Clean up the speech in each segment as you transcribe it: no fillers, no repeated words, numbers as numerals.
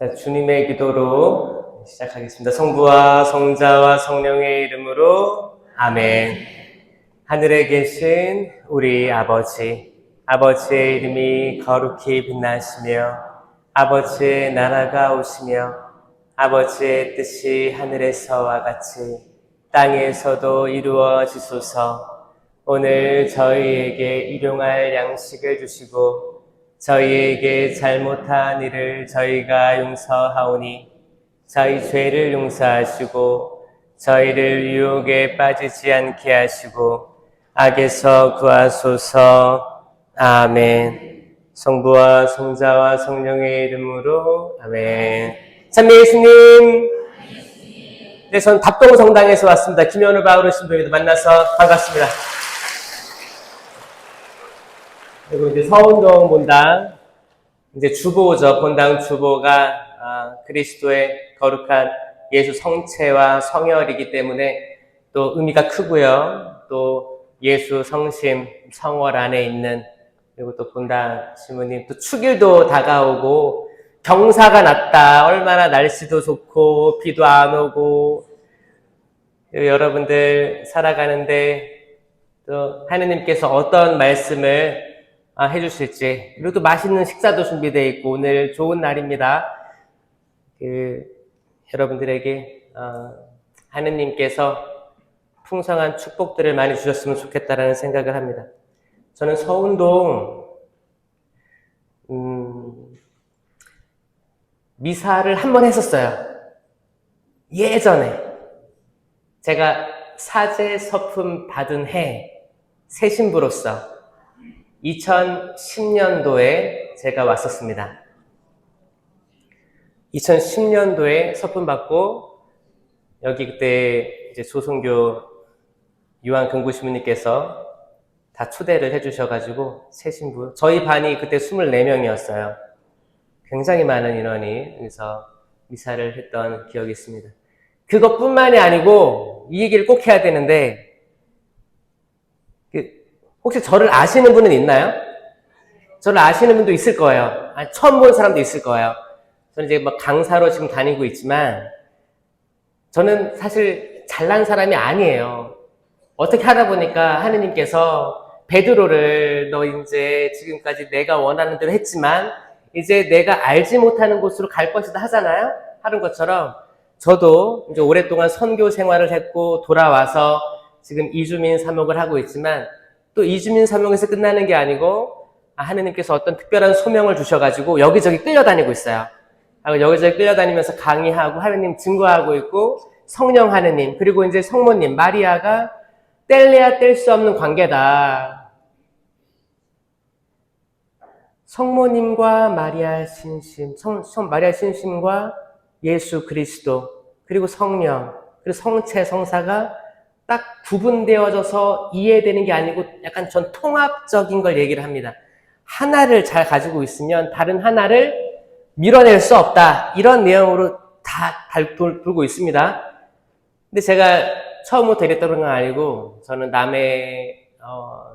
자, 주님의 기도로 시작하겠습니다. 성부와 성자와 성령의 이름으로 아멘. 하늘에 계신 우리 아버지, 아버지의 이름이 거룩히 빛나시며 아버지의 나라가 오시며 아버지의 뜻이 하늘에서와 같이 땅에서도 이루어지소서. 오늘 저희에게 일용할 양식을 주시고 저희에게 잘못한 일을 저희가 용서하오니 저희 죄를 용서하시고 저희를 유혹에 빠지지 않게 하시고 악에서 구하소서. 아멘. 성부와 성자와 성령의 이름으로 아멘. 찬미 예수님. 네, 전 답동성당에서 왔습니다. 김현우 바우르 신부님도 만나서 반갑습니다. 그리고 이제 서운동 본당, 이제 주보죠. 본당 주보가 그리스도의 거룩한 예수 성체와 성혈이기 때문에 또 의미가 크고요. 또 예수 성심, 성월 안에 있는, 그리고 또 본당 신부님, 또 축일도 다가오고 경사가 낮다. 얼마나 날씨도 좋고 비도 안 오고 여러분들 살아가는데 또 하느님께서 어떤 말씀을 해주실지, 그리고 또 맛있는 식사도 준비되어 있고 오늘 좋은 날입니다. 여러분들에게 하느님께서 풍성한 축복들을 많이 주셨으면 좋겠다라는 생각을 합니다. 저는 서운동 미사를 한 번 했었어요. 예전에 제가 사제 서품 받은 해 새신부로서 2010년도에 제가 왔었습니다. 2010년도에 서품 받고 여기 그때 이제 조선교 유한 금구 신부님께서 다 초대를 해주셔가지고 새신부, 저희 반이 그때 24명이었어요. 굉장히 많은 인원이 여기서 미사를 했던 기억이 있습니다. 그것뿐만이 아니고 이 얘기를 꼭 해야 되는데, 혹시 저를 아시는 분은 있나요? 저를 아시는 분도 있을 거예요. 처음 본 사람도 있을 거예요. 저는 이제 막 강사로 지금 다니고 있지만 저는 사실 잘난 사람이 아니에요. 어떻게 하다 보니까 하느님께서 베드로를 너 이제 지금까지 내가 원하는 대로 했지만 이제 내가 알지 못하는 곳으로 갈 것이다 하잖아요. 하는 것처럼 저도 이제 오랫동안 선교 생활을 했고 돌아와서 지금 이주민 사목을 하고 있지만 또 이주민 사목에서 끝나는 게 아니고 하느님께서 어떤 특별한 소명을 주셔가지고 여기저기 끌려다니고 있어요. 여기저기 끌려다니면서 강의하고 하느님 증거하고 있고 성령 하느님, 그리고 이제 성모님 마리아가 뗄래야 뗄 수 없는 관계다. 성모님과 마리아 신심, 마리아 신심과 예수 그리스도, 그리고 성령, 그리고 성체 성사가 딱 구분되어져서 이해되는 게 아니고 약간 전 통합적인 걸 얘기를 합니다. 하나를 잘 가지고 있으면 다른 하나를 밀어낼 수 없다. 이런 내용으로 다 돌고 있습니다. 근데 제가 처음부터 이랬던 건 아니고 저는 남의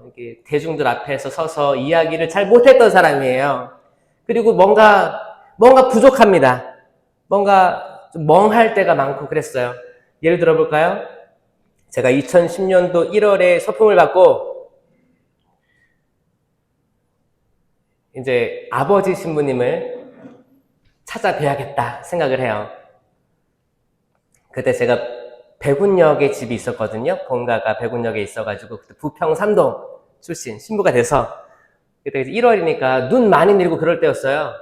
이렇게 대중들 앞에서 서서 이야기를 잘 못했던 사람이에요. 그리고 뭔가 부족합니다. 뭔가 좀 멍할 때가 많고 그랬어요. 예를 들어볼까요? 제가 2010년도 1월에 서품을 받고 이제 아버지 신부님을 찾아뵈야겠다 생각을 해요. 그때 제가 백운역에 집이 있었거든요. 본가가 백운역에 있어가지고 그때 부평 3동 출신 신부가 돼서 그때 1월이니까 눈 많이 내리고 그럴 때였어요.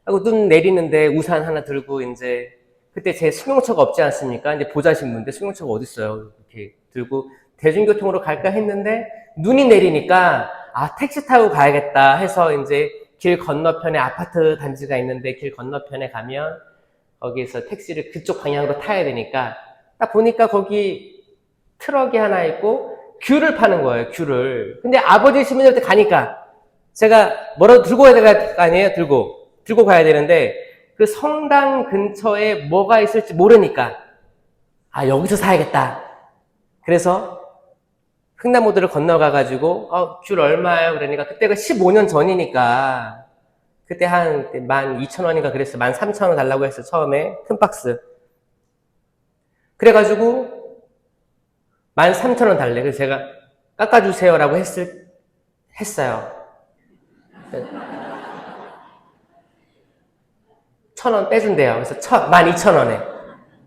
하고 눈 내리는데 우산 하나 들고 이제 그때 제 승용차가 없지 않습니까? 이제 보좌 신부인데 승용차가 어딨어요? 이렇게 들고 대중교통으로 갈까 했는데 눈이 내리니까 택시 타고 가야겠다 해서 이제 길 건너편에 아파트 단지가 있는데 길 건너편에 가면 거기에서 택시를 그쪽 방향으로 타야 되니까 딱 보니까 거기 트럭이 하나 있고 귤을 파는 거예요. 귤을. 근데 아버지 신부님한테 가니까 제가 뭐라도 들고 가야 될 거 아니에요? 들고 가야 되는데 그 성당 근처에 뭐가 있을지 모르니까 여기서 사야겠다. 그래서 횡단보도를 건너가가지고 귤 얼마예요? 그러니까 그때가 15년 전이니까 그때 한 12,000원인가 그랬어요. 13,000원 달라고 했어요. 처음에 큰 박스. 그래가지고 13,000원 달래. 그래서 제가 깎아주세요라고 했어요. 1,000원 빼준대요. 그래서 12,000원에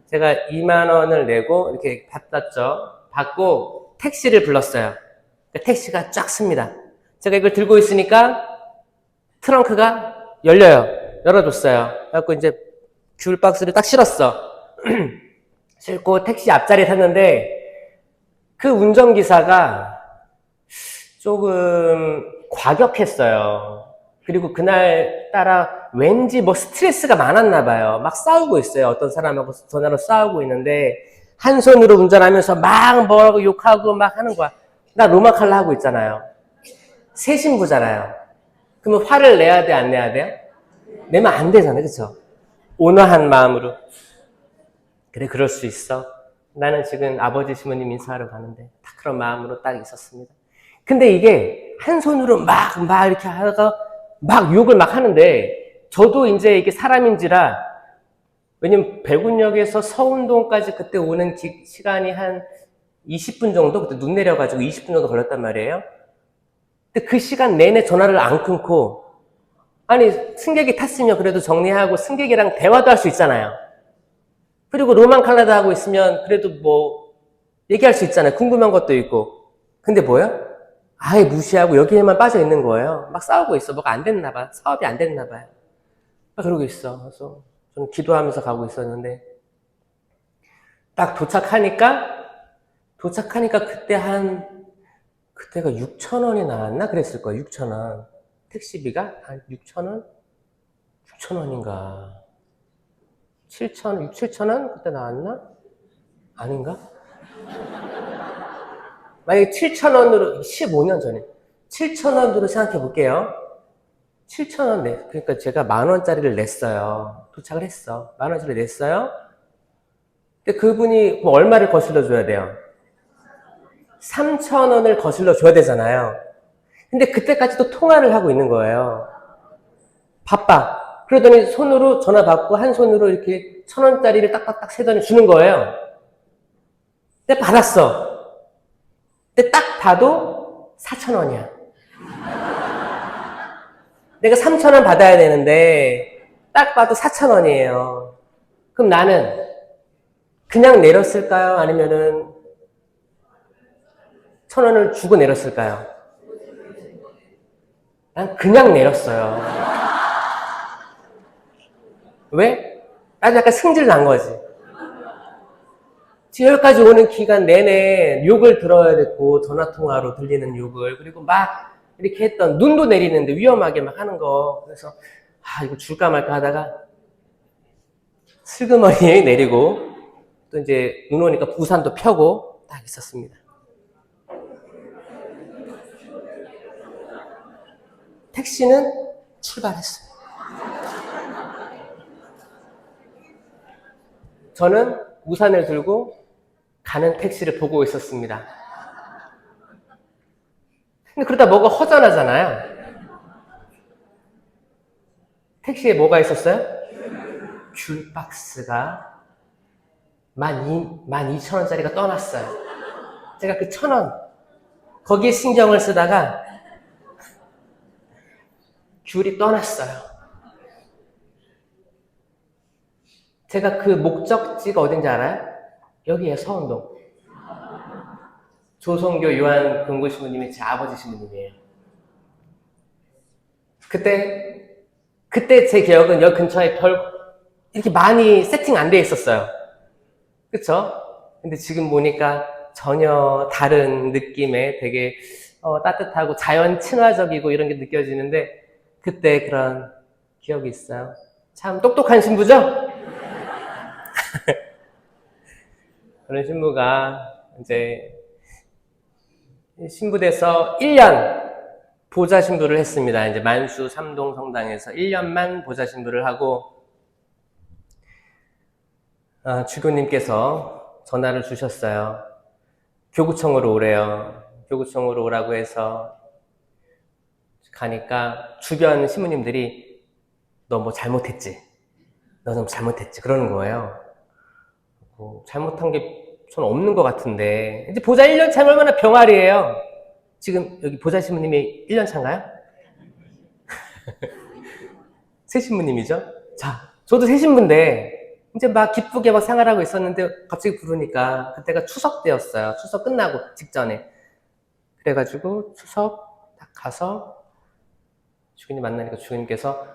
제가 2만 원을 내고 이렇게 받았죠. 받고 택시를 불렀어요. 택시가 쫙 씁니다. 제가 이걸 들고 있으니까 트렁크가 열려요. 열어줬어요. 그래갖고 이제 귤 박스를 딱 실었어. 싣고 택시 앞자리에 탔는데 그 운전기사가 조금 과격했어요. 그리고 그날따라 왠지 뭐 스트레스가 많았나 봐요. 막 싸우고 있어요. 어떤 사람하고 전화로 싸우고 있는데 한 손으로 운전하면서 막 뭐라고 욕하고 막 하는 거야. 나 로마칼라 하고 있잖아요. 새 신부잖아요. 그러면 화를 내야 돼, 안 내야 돼요? 내면 안 되잖아요. 그쵸? 온화한 마음으로. 그래, 그럴 수 있어. 나는 지금 아버지 시모님 인사하러 가는데 딱 그런 마음으로 딱 있었습니다. 근데 이게 한 손으로 막 이렇게 하다가 막 욕을 막 하는데 저도 이제 이게 사람인지라 왜냐면 백운역에서 서운동까지 그때 오는 시간이 한 20분 정도 그때 눈 내려가지고 20분 정도 걸렸단 말이에요. 근데 그 시간 내내 전화를 안 끊고 아니 승객이 탔으면 그래도 정리하고 승객이랑 대화도 할 수 있잖아요. 그리고 로만 칼라다 하고 있으면 그래도 뭐 얘기할 수 있잖아요. 궁금한 것도 있고. 근데 뭐야? 아예 무시하고 여기에만 빠져 있는 거예요. 막 싸우고 있어. 뭐가 안 됐나 봐. 사업이 안 됐나 봐요. 막 그러고 있어. 그래서 저는 기도하면서 가고 있었는데 딱 도착하니까 그때가 6,000원이 나왔나? 그랬을 거예요. 6,000원. 택시비가 한 6,000원? 6,000원인가? 7,000원? 그때 나왔나? 아닌가? 만약에 7,000원으로, 15년 전에, 7,000원으로 생각해 볼게요. 7,000원 그러니까 제가 10,000원짜리를 냈어요. 도착을 했어. 10,000원짜리 냈어요. 근데 그분이 뭐 얼마를 거슬러 줘야 돼요? 3,000원을 거슬러 줘야 되잖아요. 근데 그때까지도 통화를 하고 있는 거예요. 바빠. 그러더니 손으로 전화 받고 한 손으로 이렇게 1,000원짜리를 딱딱딱 세더니 주는 거예요. 근데 받았어. 근데 딱 봐도 4,000원이야. 내가 3,000원 받아야 되는데 딱 봐도 4,000원이에요. 그럼 나는 그냥 내렸을까요? 아니면은 1,000원을 주고 내렸을까요? 난 그냥 내렸어요. 왜? 나도 약간 승질 난 거지. 지금 여기까지 오는 기간 내내 욕을 들어야 됐고 전화통화로 들리는 욕을 그리고 막 이렇게 했던 눈도 내리는데 위험하게 막 하는 거 그래서 이거 줄까 말까 하다가 슬그머니 내리고 또 이제 눈 오니까 우산도 펴고 딱 있었습니다. 택시는 출발했어요. 저는 우산을 들고 가는 택시를 보고 있었습니다. 근데 그러다 뭐가 허전하잖아요. 택시에 뭐가 있었어요? 귤 박스가 12,000원짜리가 떠났어요. 제가 그 1,000원 거기에 신경을 쓰다가 귤이 떠났어요. 제가 그 목적지가 어딘지 알아요? 여기에 서운동. 조성교 요한 금고 신부님이 제 아버지 신부님이에요. 그때 제 기억은 여기 근처에 이렇게 많이 세팅 안 돼 있었어요. 그쵸? 근데 지금 보니까 전혀 다른 느낌의 되게 따뜻하고 자연 친화적이고 이런 게 느껴지는데 그때 그런 기억이 있어요. 참 똑똑한 신부죠? 그런 신부가 이제 신부돼서 1년 보좌 신부를 했습니다. 이제 만수 삼동 성당에서 1년만 보좌 신부를 하고 주교님께서 전화를 주셨어요. 교구청으로 오래요. 교구청으로 오라고 해서 가니까 주변 신부님들이 너 뭐 잘못했지? 너 좀 잘못했지? 그러는 거예요. 잘못한 게 전 없는 것 같은데. 이제 보자 1년 차면 얼마나 병아리예요. 지금 여기 보자 신부님이 1년 차인가요? 새 신부님이죠? 자, 저도 새 신부인데 이제 막 기쁘게 막 생활하고 있었는데 갑자기 부르니까 그때가 추석 때였어요. 추석 끝나고 직전에. 그래가지고 추석 딱 가서 주인님 만나니까 주인님께서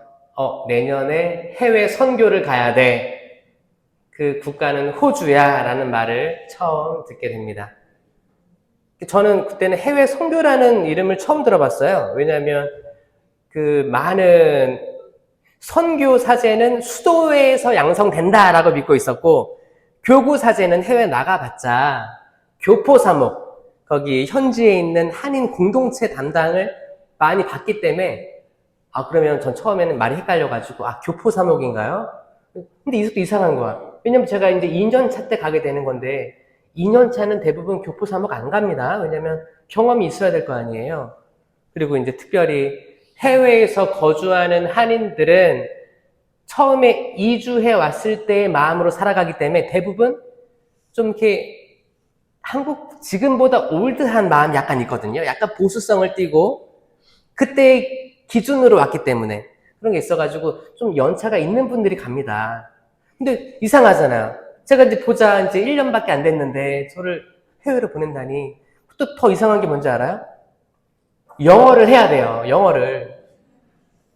내년에 해외 선교를 가야 돼. 그 국가는 호주야 라는 말을 처음 듣게 됩니다. 저는 그때는 해외 선교라는 이름을 처음 들어봤어요. 왜냐하면 그 많은 선교 사제는 수도에서 양성된다라고 믿고 있었고, 교구 사제는 해외 나가봤자 교포 사목, 거기 현지에 있는 한인 공동체 담당을 많이 받기 때문에 그러면 전 처음에는 말이 헷갈려가지고 교포 사목인가요? 근데 이것도 이상한 거야. 왜냐면 제가 이제 2년 차 때 가게 되는 건데 2년 차는 대부분 교포 사목 안 갑니다. 왜냐면 경험이 있어야 될 거 아니에요. 그리고 이제 특별히 해외에서 거주하는 한인들은 처음에 이주해 왔을 때의 마음으로 살아가기 때문에 대부분 좀 이렇게 한국 지금보다 올드한 마음이 약간 있거든요. 약간 보수성을 띠고 그때 기준으로 왔기 때문에 그런 게 있어가지고 좀 연차가 있는 분들이 갑니다. 근데 이상하잖아요. 제가 이제 보자 이제 1년밖에 안 됐는데 저를 해외로 보낸다니. 또 더 이상한 게 뭔지 알아요? 영어를 해야 돼요. 영어를.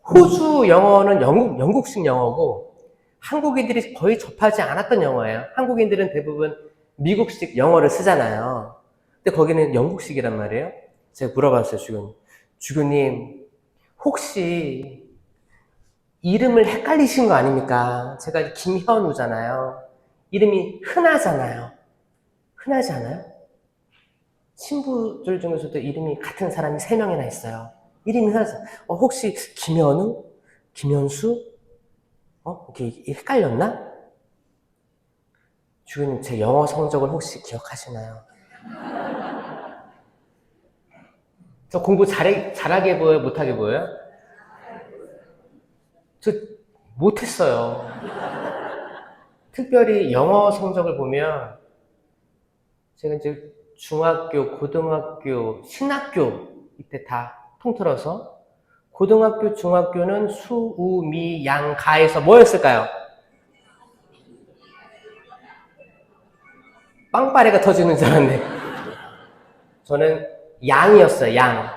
호주 영어는 영국식 영어고 한국인들이 거의 접하지 않았던 영어예요. 한국인들은 대부분 미국식 영어를 쓰잖아요. 근데 거기는 영국식이란 말이에요. 제가 물어봤어요, 주교님. 주교님, 혹시 이름을 헷갈리신 거 아닙니까? 제가 김현우잖아요. 이름이 흔하잖아요. 흔하지 않아요? 신부들 중에서도 이름이 같은 사람이 3명이나 있어요. 이름이 흔하지 않아요. 혹시 김현우? 김현수? 이렇게 헷갈렸나? 주교님, 제 영어 성적을 혹시 기억하시나요? 저 공부 잘하게 보여요? 못하게 보여요? 저 못했어요. 특별히 영어 성적을 보면 제가 이제 중학교, 고등학교, 신학교 이때 다 통틀어서 고등학교, 중학교는 수, 우, 미, 양, 가에서 뭐였을까요? 빵빠레가 터지는 줄 알았네. 저는 양이었어요, 양.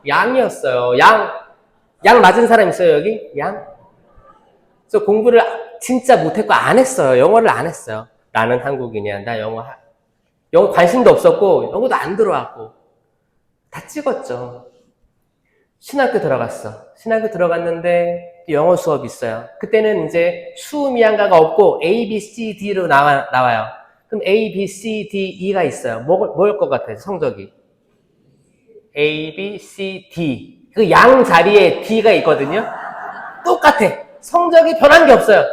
양이었어요. 양 맞은 사람 있어요, 여기? 양? 그래서 공부를 진짜 못했고 안 했어요. 영어를 안 했어요. 나는 한국인이야. 나 영어 관심도 없었고 영어도 안 들어왔고 다 찍었죠. 신학교 들어갔어. 신학교 들어갔는데 영어 수업이 있어요. 그때는 이제 수미양가가 없고 A, B, C, D로 나와요. 그럼 A, B, C, D, E가 있어요. 뭘 것 같아요, 성적이? A, B, C, D. 그 양 자리에 D가 있거든요. 똑같아. 성적이 변한 게 없어요.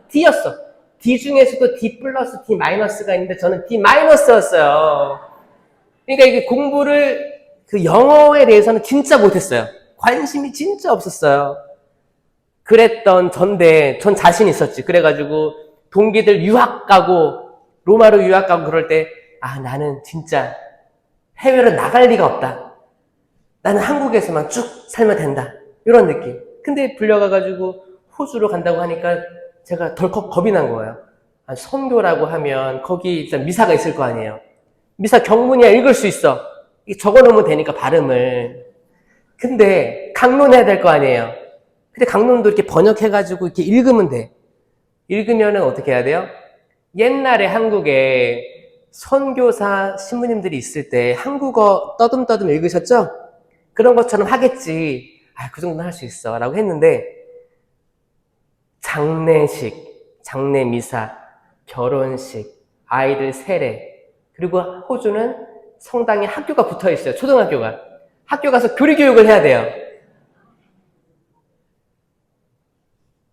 D였어. D 중에서도 D 플러스 D 마이너스가 있는데 저는 D 마이너스였어요. 그러니까 이게 공부를 그 영어에 대해서는 진짜 못했어요. 관심이 진짜 없었어요. 그랬던 전데 전 자신 있었지. 그래가지고 동기들 유학 가고 로마로 유학 가고 그럴 때 나는 진짜 해외로 나갈 리가 없다. 나는 한국에서만 쭉 살면 된다. 이런 느낌. 근데 불려가가지고 호주로 간다고 하니까 제가 덜컥 겁이 난 거예요. 선교라고 하면 거기 일단 미사가 있을 거 아니에요. 미사 경문이야 읽을 수 있어. 적어놓으면 되니까 발음을. 근데 강론해야 될 거 아니에요. 근데 강론도 이렇게 번역해가지고 이렇게 읽으면 돼. 읽으면은 어떻게 해야 돼요? 옛날에 한국에 선교사 신부님들이 있을 때 한국어 떠듬떠듬 읽으셨죠? 그런 것처럼 하겠지. 그 정도는 할 수 있어. 라고 했는데 장례식, 장례미사, 결혼식, 아이들 세례, 그리고 호주는 성당에 학교가 붙어 있어요. 초등학교가. 학교 가서 교리교육을 해야 돼요.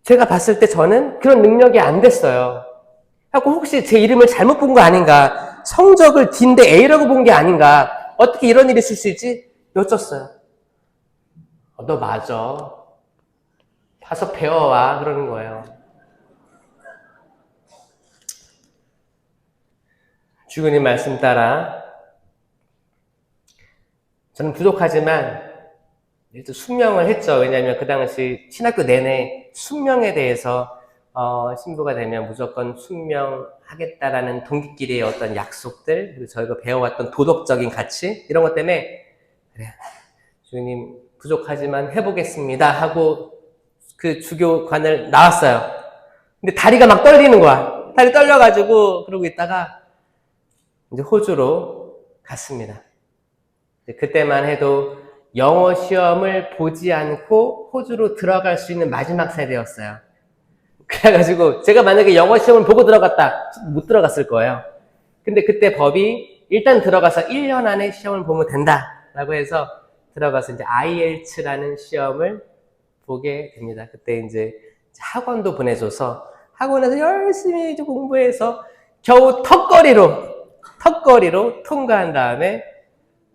제가 봤을 때 저는 그런 능력이 안 됐어요. 하고 혹시 제 이름을 잘못 본 거 아닌가? 성적을 D인데 A라고 본 게 아닌가? 어떻게 이런 일이 있을 수 있지? 여쭸어요. 너 맞아. 가서 배워와 그러는 거예요. 주님 말씀 따라 저는 부족하지만 순명을 했죠. 왜냐하면 그 당시 신학교 내내 순명에 대해서 신부가 되면 무조건 순명하겠다라는 동기끼리의 어떤 약속들, 그리고 저희가 배워왔던 도덕적인 가치 이런 것 때문에 그래 주님 부족하지만 해보겠습니다 하고 그 주교관을 나왔어요. 근데 다리가 막 떨리는 거야. 다리 떨려가지고 그러고 있다가 이제 호주로 갔습니다. 그때만 해도 영어 시험을 보지 않고 호주로 들어갈 수 있는 마지막 세대였어요. 그래가지고 제가 만약에 영어 시험을 보고 들어갔다 못 들어갔을 거예요. 근데 그때 법이 일단 들어가서 1년 안에 시험을 보면 된다라고 해서 들어가서 이제 IELTS라는 시험을 보게 됩니다. 그때 이제 학원도 보내줘서 학원에서 열심히 이제 공부해서 겨우 턱걸이로 통과한 다음에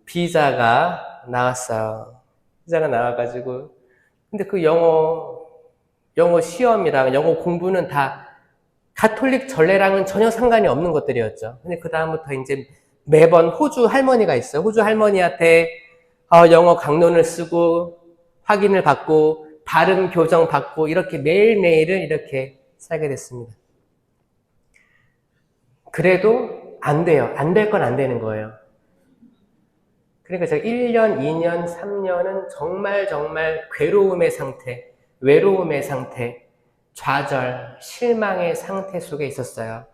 비자가 나왔어요. 비자가 나와가지고 근데 그 영어 시험이랑 영어 공부는 다 가톨릭 전례랑은 전혀 상관이 없는 것들이었죠. 근데 그 다음부터 이제 매번 호주 할머니가 있어요. 호주 할머니한테 영어 강론을 쓰고 확인을 받고 발음 교정 받고 이렇게 매일매일을 이렇게 살게 됐습니다. 그래도 안 돼요. 안 될 건 안 되는 거예요. 그러니까 제가 1년, 2년, 3년은 정말 괴로움의 상태, 외로움의 상태, 좌절, 실망의 상태 속에 있었어요.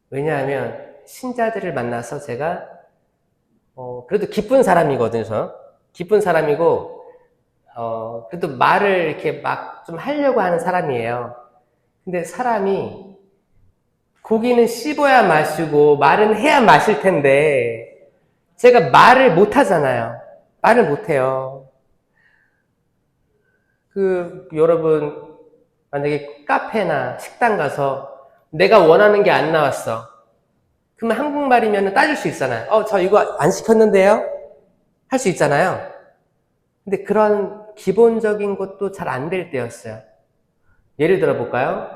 왜냐하면 신자들을 만나서 제가 그래도 기쁜 사람이거든요. 저. 기쁜 사람이고 그래도 말을 이렇게 막 좀 하려고 하는 사람이에요. 근데 사람이 고기는 씹어야 마시고 말은 해야 마실 텐데 제가 말을 못 하잖아요. 말을 못 해요. 여러분 만약에 카페나 식당 가서 내가 원하는 게 안 나왔어. 그러면 한국말이면 따질 수 있잖아요. 저 이거 안 시켰는데요? 할 수 있잖아요. 근데 그런 기본적인 것도 잘 안 될 때였어요. 예를 들어 볼까요?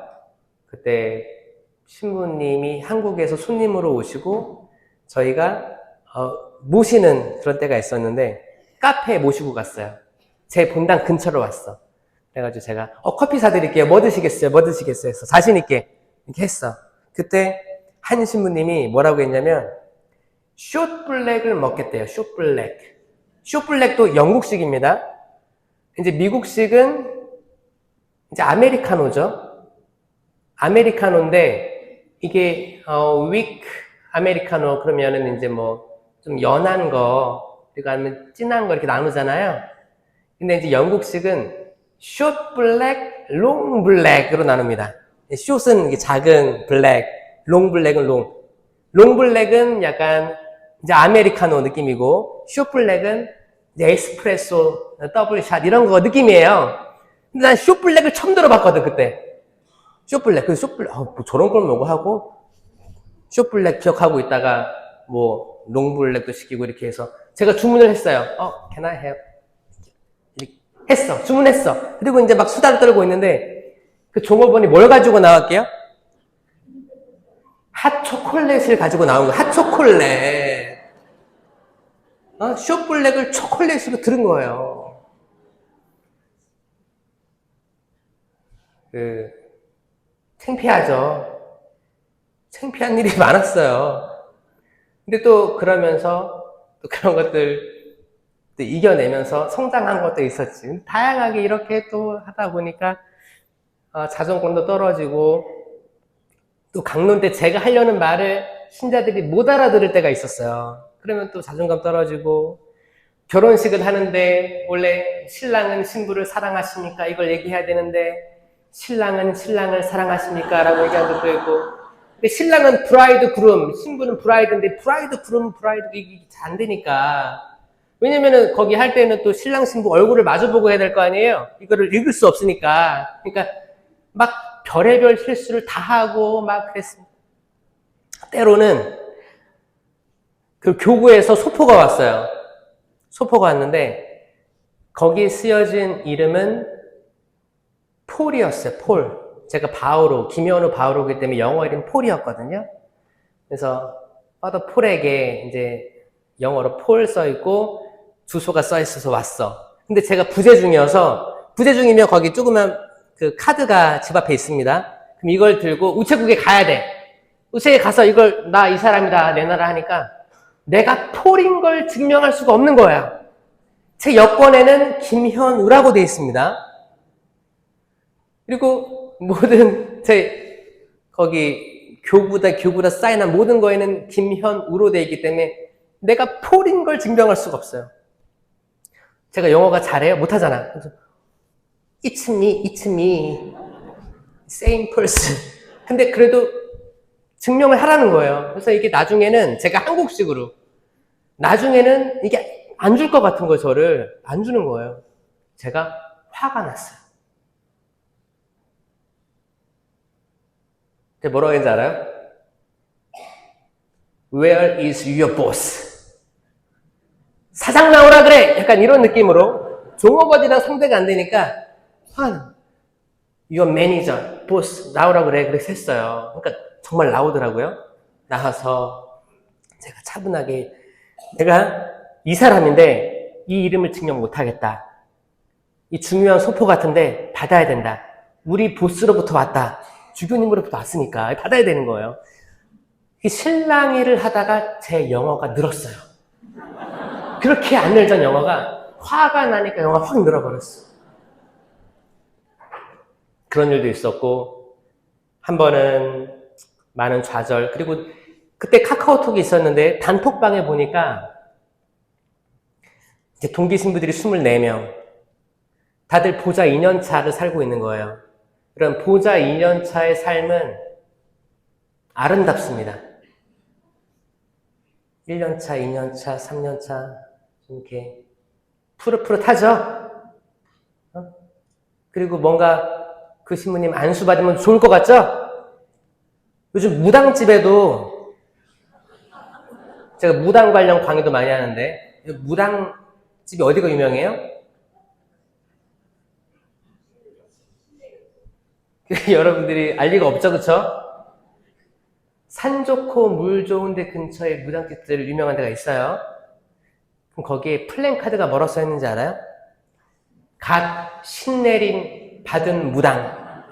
그때 신부님이 한국에서 손님으로 오시고 저희가 모시는 그런 때가 있었는데 카페에 모시고 갔어요. 제 본당 근처로 왔어. 그래가지고 제가 커피 사드릴게요. 뭐 드시겠어요? 해서 자신 있게 이렇게 했어. 그때 한 신부님이 뭐라고 했냐면 숏블랙을 먹겠대요. 숏블랙도 영국식입니다. 이제 미국식은 이제 아메리카노죠. 아메리카노인데 이게 윅 아메리카노 그러면은 이제 뭐 좀 연한 거 그리고 아니면 진한 거 이렇게 나누잖아요. 근데 이제 영국식은 숏 블랙, 롱 블랙으로 나눕니다. 숏은 이게 작은 블랙, 롱 블랙은 롱 블랙은 약간 이제 아메리카노 느낌이고 숏 블랙은 이제 에스프레소, 더블샷 이런 거 느낌이에요. 근데 난 숏 블랙을 처음 들어봤거든 그때. 숏 블랙, 뭐 저런 걸 먹어 하고 숏 블랙 기억하고 있다가 뭐 롱 블랙도 시키고 이렇게 해서 제가 주문을 했어요. Can I have? 주문했어. 그리고 이제 막 수다를 떨고 있는데 그 종업원이 뭘 가지고 나왔게요? 핫초콜릿을 가지고 나온 거야. 핫초콜릿. 숏블랙을 초콜릿으로 들은 거예요. 창피하죠. 창피한 일이 많았어요. 근데 또 그러면서 또 그런 것들 또 이겨내면서 성장한 것도 있었지. 다양하게 이렇게 또 하다 보니까 자존감도 떨어지고 또 강론 때 제가 하려는 말을 신자들이 못 알아들을 때가 있었어요. 그러면 또 자존감 떨어지고 결혼식을 하는데 원래 신랑은 신부를 사랑하십니까? 이걸 얘기해야 되는데 신랑은 신랑을 사랑하십니까? 라고 얘기하는 것도 있고 근데 신랑은 브라이드 그룸, 신부는 브라이드인데 브라이드 그룸, 브라이드 이게 잘 안 되니까 왜냐면은 거기 할 때는 또 신랑 신부 얼굴을 마주보고 해야 될 거 아니에요? 이거를 읽을 수 없으니까 그러니까 막 별의별 실수를 다 하고 막 그랬습니다. 때로는 그 교구에서 소포가 왔어요. 소포가 왔는데 거기에 쓰여진 이름은 폴이었어요, 폴. 제가 바오로, 김현우 바오로기 때문에 영어 이름 폴이었거든요. 그래서 파더 폴에게 이제 영어로 폴 써있고 주소가 써있어서 왔어. 근데 제가 부재중이어서, 부재중이면 거기 조그만 그 카드가 집 앞에 있습니다. 그럼 이걸 들고 우체국에 가야 돼. 우체국에 가서 이걸 나 이 사람이다 내놔라 하니까 내가 폴인 걸 증명할 수가 없는 거야. 제 여권에는 김현우라고 되어 있습니다. 그리고 모든 제 거기 교부다 사인한 모든 거에는 김현우로 되어 있기 때문에 내가 폴인 걸 증명할 수가 없어요. 제가 영어가 잘해요? 못하잖아. 그래서 It's me, same person. 근데 그래도 증명을 하라는 거예요. 그래서 이게 나중에는 제가 한국식으로, 나중에는 이게 안 줄 것 같은 거 저를 안 주는 거예요. 제가 화가 났어요. 그게 뭐라고 했는지 알아요? Where is your boss? 사장 나오라 그래! 약간 이런 느낌으로 종업원이랑 상대가 안 되니까 your manager, boss 나오라 그래. 그래서 했어요. 그러니까 정말 나오더라고요. 나와서 제가 차분하게 내가 이 사람인데 이 이름을 증명 못하겠다. 이 중요한 소포 같은데 받아야 된다. 우리 보스로부터 왔다. 주교님으로부터 왔으니까 받아야 되는 거예요. 실랑이를 하다가 제 영어가 늘었어요. 그렇게 안 늘던 영어가 화가 나니까 영어가 확 늘어버렸어. 그런 일도 있었고, 한 번은 많은 좌절, 그리고 그때 카카오톡이 있었는데 단톡방에 보니까 이제 동기 신부들이 24명, 다들 보자 2년차를 살고 있는 거예요. 그런 보자 2년차의 삶은 아름답습니다. 1년차, 2년차, 3년차 이렇게 푸릇푸릇하죠? 그리고 뭔가 그 신부님 안수 받으면 좋을 것 같죠? 요즘 무당집에도 제가 무당 관련 강의도 많이 하는데 무당집이 어디가 유명해요? 여러분들이 알 리가 없죠, 그쵸? 산 좋고 물 좋은 데 근처에 무당집들 유명한 데가 있어요. 그럼 거기에 플랜카드가 뭐라고 써있는지 알아요? 갓 신내림 받은 무당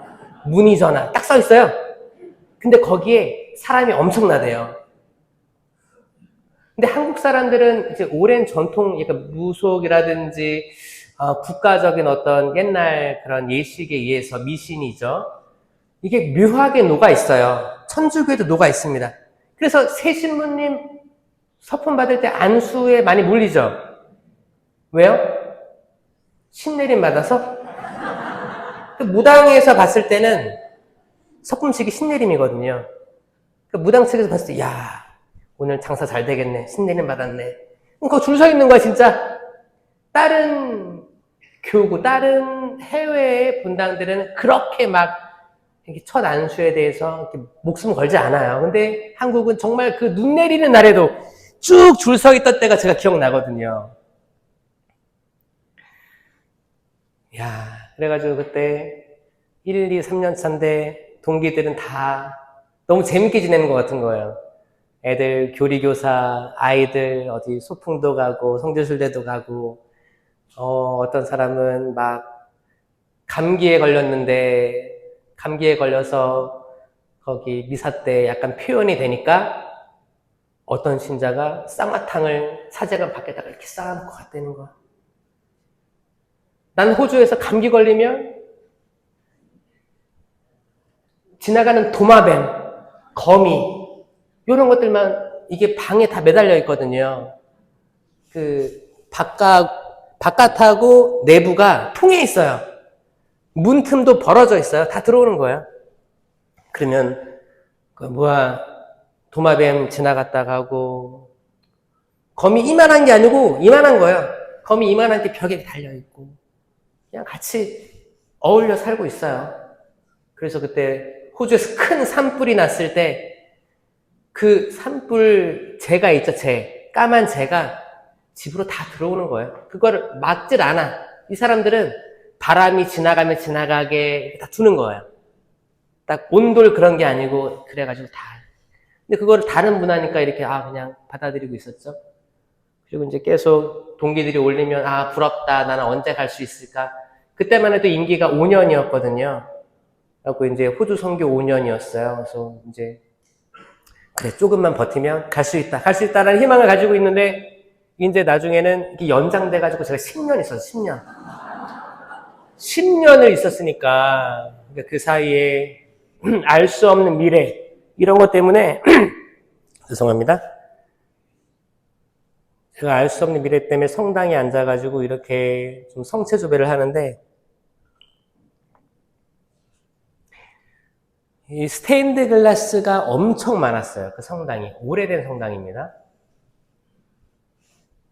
문의 전화 딱 써있어요. 근데 거기에 사람이 엄청나대요. 근데 한국 사람들은 이제 오랜 전통, 그러니까 무속이라든지 국가적인 어떤 옛날 그런 예식에 의해서 미신이죠. 이게 묘하게 녹아 있어요. 천주교에도 녹아 있습니다. 그래서 새 신부님 서품 받을 때 안수에 많이 몰리죠. 왜요? 신내림 받아서? 무당에서 봤을 때는 서품식이 신내림이거든요. 무당 측에서 봤을 때, 야, 오늘 장사 잘 되겠네. 신내림 받았네. 그거 줄 서 있는 거야, 진짜. 다른 교구, 다른 해외의 분당들은 그렇게 막 첫 안수에 대해서 목숨 걸지 않아요. 근데 한국은 정말 그 눈 내리는 날에도 쭉 줄 서 있던 때가 제가 기억나거든요. 야, 그래가지고 그때 1, 2, 3년 차인데 동기들은 다 너무 재밌게 지내는 것 같은 거예요. 애들 교리교사, 아이들 어디 소풍도 가고 성지순례도 가고 어떤 사람은 막 감기에 걸렸는데 감기에 걸려서 거기 미사 때 약간 표현이 되니까 어떤 신자가 쌍화탕을 사제관 밖에다가 이렇게 쌓아놓고 갔다는 거야. 난 호주에서 감기 걸리면 지나가는 도마뱀, 거미 이런 것들만 이게 방에 다 매달려 있거든요. 그 바깥하고 내부가 통해 있어요. 문틈도 벌어져 있어요. 다 들어오는 거예요. 그러면 도마뱀 지나갔다 가고 거미 이만한 게 아니고 이만한 거예요. 거미 이만한 게 벽에 달려 있고 그냥 같이 어울려 살고 있어요. 그래서 그때 호주에서 큰 산불이 났을 때 그 산불 재가 있죠, 까만 재가 집으로 다 들어오는 거예요. 그거를 막질 않아. 이 사람들은 바람이 지나가면 지나가게 다 두는 거예요. 딱 온돌 그런 게 아니고 그래가지고 다. 근데 그거를 다른 문화니까 이렇게 그냥 받아들이고 있었죠. 그리고 이제 계속 동기들이 올리면 부럽다. 나는 언제 갈 수 있을까? 그때만 해도 임기가 5년이었거든요. 그래갖고 이제 호주 선교 5년이었어요. 그래서 이제 그래 조금만 버티면 갈 수 있다. 갈 수 있다라는 희망을 가지고 있는데 이제 나중에는 이게 연장돼가지고 제가 10년 있었어요. 10년. 10년을 있었으니까 그 사이에 알 수 없는 미래 이런 것 때문에 죄송합니다. 제가 알 수 없는 미래 때문에 성당에 앉아가지고 이렇게 좀 성체조배를 하는데 이 스테인드 글라스가 엄청 많았어요. 그 성당이. 오래된 성당입니다.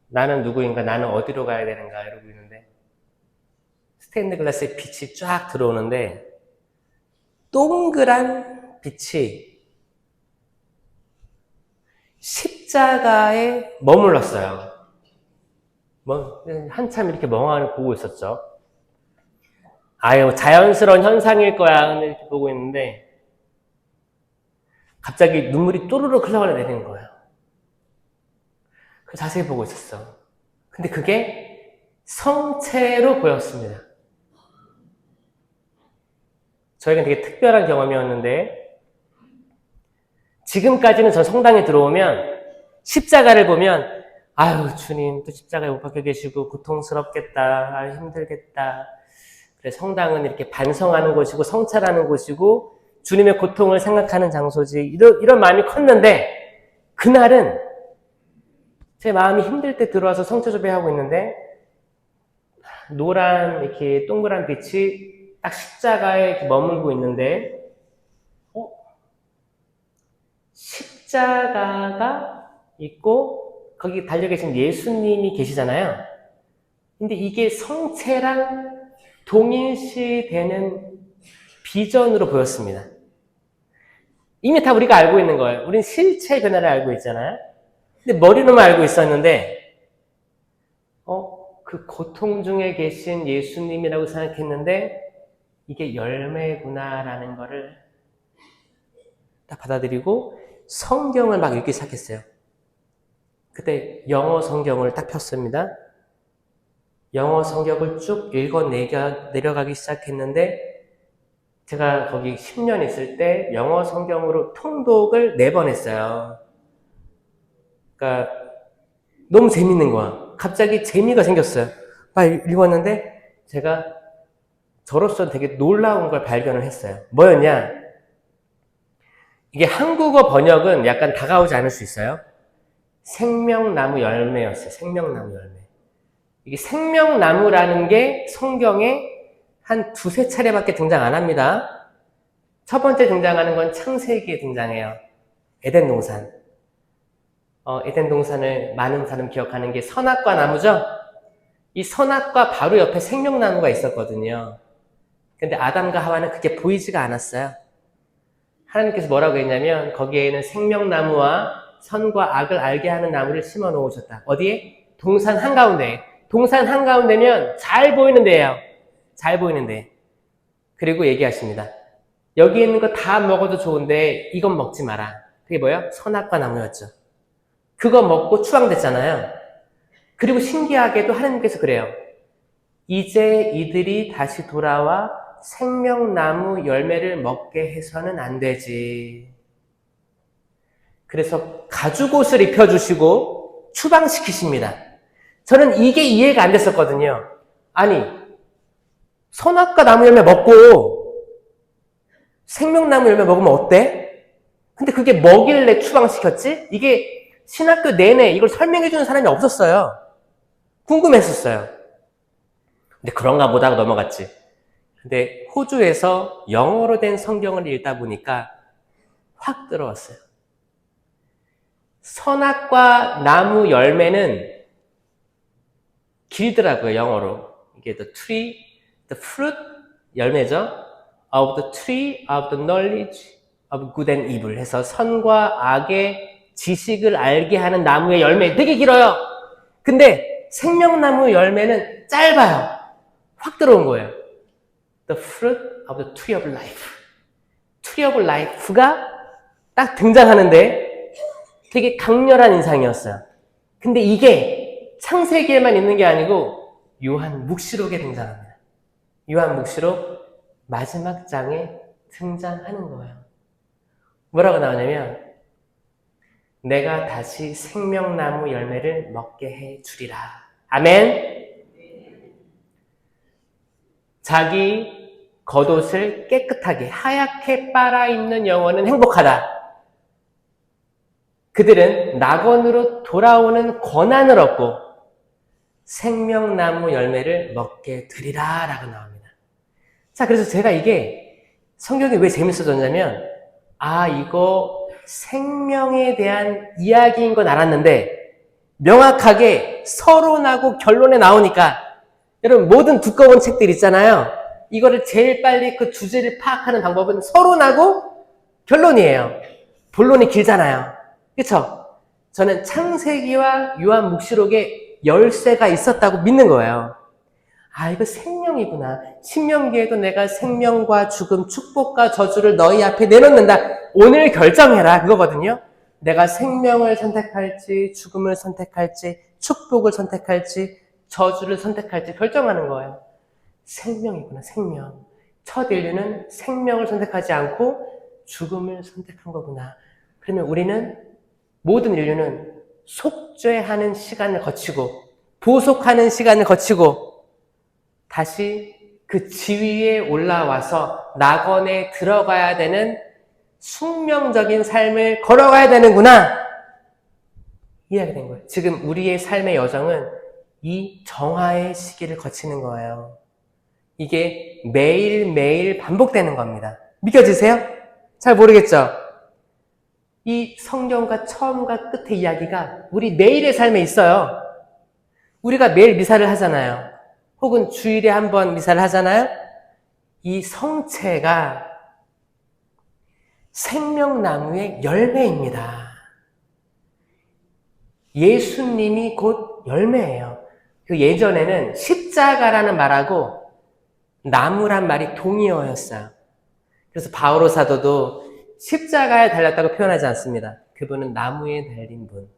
나는 누구인가? 나는 어디로 가야 되는가? 이러고 있는데 스테인드 글라스에 빛이 쫙 들어오는데 동그란 빛이 십자가에 머물렀어요. 한참 이렇게 멍하니 보고 있었죠. 자연스러운 현상일 거야. 이렇게 보고 있는데 갑자기 눈물이 또르륵 흘러내리는 거예요. 그래서 자세히 보고 있었어. 근데 그게 성체로 보였습니다. 저에겐 되게 특별한 경험이었는데 지금까지는 저 성당에 들어오면 십자가를 보면 주님 또 십자가에 못 박혀 계시고 고통스럽겠다. 힘들겠다. 그래 성당은 이렇게 반성하는 곳이고 성찰하는 곳이고 주님의 고통을 생각하는 장소지. 이런 마음이 컸는데 그날은 제 마음이 힘들 때 들어와서 성체조배하고 있는데 노란 이렇게 동그란 빛이 딱 십자가에 이렇게 머물고 있는데 십자가가 있고 거기 달려 계신 예수님이 계시잖아요. 근데 이게 성체랑 동일시되는 비전으로 보였습니다. 이미 다 우리가 알고 있는 거예요. 우린 실체 변화를 알고 있잖아요. 근데 머리로만 알고 있었는데 그 고통 중에 계신 예수님이라고 생각했는데 이게 열매구나라는 거를 딱 받아들이고 성경을 막 읽기 시작했어요. 그때 영어 성경을 딱 폈습니다. 영어 성경을 쭉 내려가기 시작했는데 제가 거기 10년 있을 때 영어 성경으로 통독을 4번 했어요. 그러니까 너무 재밌는 거야. 갑자기 재미가 생겼어요. 막 읽었는데 제가 저로서 되게 놀라운 걸 발견을 했어요. 뭐였냐? 이게 한국어 번역은 약간 다가오지 않을 수 있어요. 생명나무 열매였어요. 생명나무 열매. 이게 생명나무라는 게 성경에 한 2-3차례밖에 등장 안 합니다. 첫 번째 등장하는 건 창세기에 등장해요. 에덴 동산. 에덴 동산을 많은 사람 기억하는 게 선악과 나무죠? 이 선악과 바로 옆에 생명나무가 있었거든요. 근데 아담과 하와는 그게 보이지가 않았어요. 하나님께서 뭐라고 했냐면 거기에는 생명나무와 선과 악을 알게 하는 나무를 심어 놓으셨다. 어디에? 동산 한가운데에. 동산 한가운데면 잘 보이는 데예요. 잘 보이는 데. 그리고 얘기하십니다. 여기 있는 거 다 먹어도 좋은데 이건 먹지 마라. 그게 뭐예요? 선악과 나무였죠. 그거 먹고 추방됐잖아요. 그리고 신기하게도 하나님께서 그래요. 이제 이들이 다시 돌아와 생명나무 열매를 먹게 해서는 안 되지. 그래서 가죽옷을 입혀주시고 추방시키십니다. 저는 이게 이해가 안 됐었거든요. 아니, 선악과 나무 열매 먹고 생명나무 열매 먹으면 어때? 근데 그게 뭐길래 추방시켰지? 이게 신학교 내내 이걸 설명해주는 사람이 없었어요. 궁금했었어요. 근데 그런가 보다 하고 넘어갔지. 근데 호주에서 영어로 된 성경을 읽다 보니까 확 들어왔어요. 선악과 나무 열매는 길더라고요, 영어로. 이게 the tree, the fruit, 열매죠. of the tree of the knowledge of good and evil 해서 선과 악의 지식을 알게 하는 나무의 열매. 되게 길어요. 근데 생명나무 열매는 짧아요. 확 들어온 거예요. The fruit of the tree of life. tree of life가 딱 등장하는데 되게 강렬한 인상이었어요. 근데 이게 창세기에만 있는 게 아니고 요한 묵시록에 등장합니다. 요한 묵시록 마지막 장에 등장하는 거예요. 뭐라고 나오냐면 내가 다시 생명나무 열매를 먹게 해 주리라. 아멘. 자기 겉옷을 깨끗하게 하얗게 빨아입는 영혼은 행복하다. 그들은 낙원으로 돌아오는 권한을 얻고 생명나무 열매를 먹게 되리라 라고 나옵니다. 자, 그래서 제가 이게 성경이 왜 재밌어졌냐면 이거 생명에 대한 이야기인 건 알았는데 명확하게 서론하고 결론에 나오니까 여러분 모든 두꺼운 책들 있잖아요. 이거를 제일 빨리 그 주제를 파악하는 방법은 서론하고 결론이에요. 본론이 길잖아요. 그쵸? 저는 창세기와 요한 묵시록에 열쇠가 있었다고 믿는 거예요. 이거 생명이구나. 신명기에도 내가 생명과 죽음, 축복과 저주를 너희 앞에 내놓는다. 오늘 결정해라. 그거거든요. 내가 생명을 선택할지, 죽음을 선택할지, 축복을 선택할지, 저주를 선택할지 결정하는 거예요. 생명이구나, 생명. 첫 인류는 생명을 선택하지 않고 죽음을 선택한 거구나. 그러면 우리는, 모든 인류는 속죄하는 시간을 거치고, 보속하는 시간을 거치고, 다시 그 지위에 올라와서 낙원에 들어가야 되는 숙명적인 삶을 걸어가야 되는구나. 이해하게 된 거예요. 지금 우리의 삶의 여정은 이 정화의 시기를 거치는 거예요. 이게 매일매일 반복되는 겁니다. 믿겨지세요? 잘 모르겠죠? 이 성경과 처음과 끝의 이야기가 우리 매일의 삶에 있어요. 우리가 매일 미사를 하잖아요. 혹은 주일에 한 번 미사를 하잖아요. 이 성체가 생명나무의 열매입니다. 예수님이 곧 열매예요. 그 예전에는 십자가라는 말하고 나무란 말이 동의어였어요. 그래서 바오로 사도도 십자가에 달렸다고 표현하지 않습니다. 그분은 나무에 달린 분,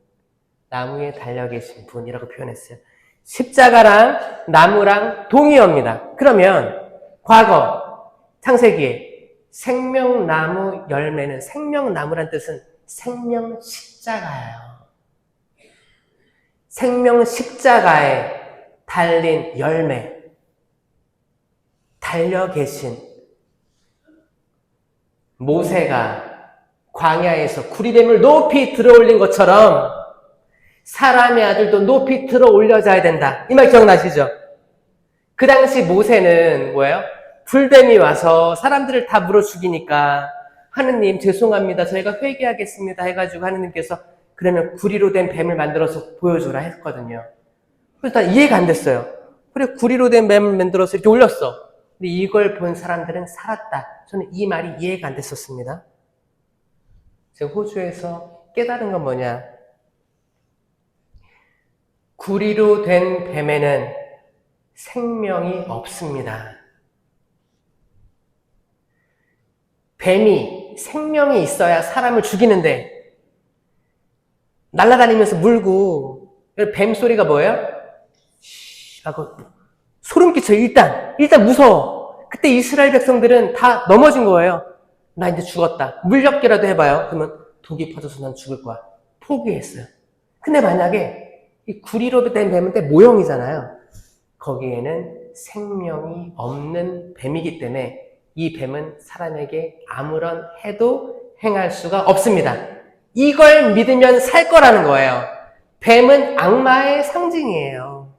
나무에 달려 계신 분이라고 표현했어요. 십자가랑 나무랑 동의어입니다. 그러면 과거 창세기에 생명나무 열매는, 생명나무란 뜻은 생명십자가예요. 생명십자가에 달린 열매, 달려 계신 모세가 광야에서 구리뱀을 높이 들어올린 것처럼 사람의 아들도 높이 들어 올려져야 된다. 이 말 기억나시죠? 그 당시 모세는 뭐예요? 불뱀이 와서 사람들을 다 물어 죽이니까 하느님 죄송합니다. 저희가 회개하겠습니다 해가지고 하느님께서 그러면 구리로 된 뱀을 만들어서 보여주라 했거든요. 그래서 다 이해가 안 됐어요. 그래, 구리로 된 뱀을 만들어서 이렇게 올렸어. 근데 이걸 본 사람들은 살았다. 저는 이 말이 이해가 안 됐었습니다. 제가 호주에서 깨달은 건 뭐냐? 구리로 된 뱀에는 생명이 없습니다. 뱀이 생명이 있어야 사람을 죽이는데 날아다니면서 물고, 뱀 소리가 뭐예요? 하고 소름 끼쳐. 일단 무서워. 그때 이스라엘 백성들은 다 넘어진 거예요. 나 이제 죽었다. 물렵기라도 해봐요. 그러면 독이 퍼져서 난 죽을 거야. 포기했어요. 근데 만약에 이 구리로 된 뱀은 모형이잖아요. 거기에는 생명이 없는 뱀이기 때문에 이 뱀은 사람에게 아무런 해도 행할 수가 없습니다. 이걸 믿으면 살 거라는 거예요. 뱀은 악마의 상징이에요.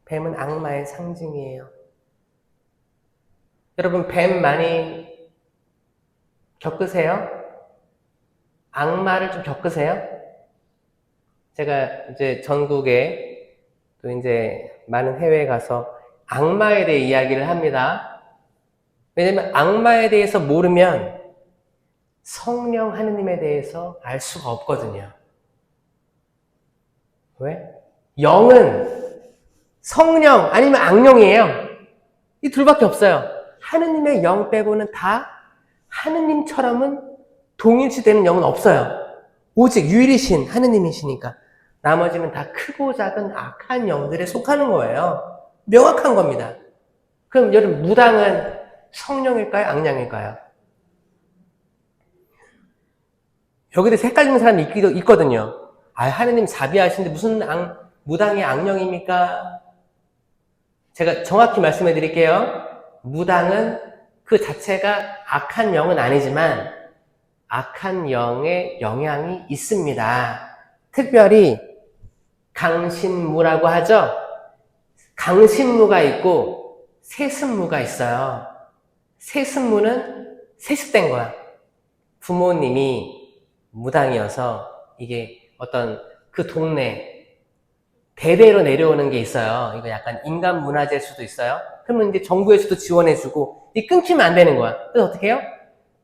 뱀은 악마의 상징이에요. 여러분, 뱀 많이 겪으세요? 악마를 좀 겪으세요? 제가 이제 전국에 또 이제 많은 해외에 가서 악마에 대해 이야기를 합니다. 왜냐면 악마에 대해서 모르면 성령 하느님에 대해서 알 수가 없거든요. 왜? 영은 성령 아니면 악령이에요. 이 둘밖에 없어요. 하느님의 영 빼고는 다 하느님처럼은 동일시되는 영은 없어요. 오직 유일이신 하느님이시니까. 나머지는 다 크고 작은 악한 영들에 속하는 거예요. 명확한 겁니다. 그럼 여러분, 무당은 성령일까요? 악령일까요? 여기에 대해서 헷갈리는 사람이 있거든요. 하느님 자비하신데 무슨 무당이 악령입니까? 제가 정확히 말씀해 드릴게요. 무당은 그 자체가 악한 영은 아니지만 악한 영의 영향이 있습니다. 특별히 강신무라고 하죠. 강신무가 있고 세습무가 있어요. 세습무는 세습된 거야. 부모님이 무당이어서 이게 어떤 그 동네 대대로 내려오는 게 있어요. 이거 약간 인간 문화재일 수도 있어요. 그러면 이제 정부에서도 지원해주고 이 끊기면 안 되는 거야. 그래서 어떻게 해요?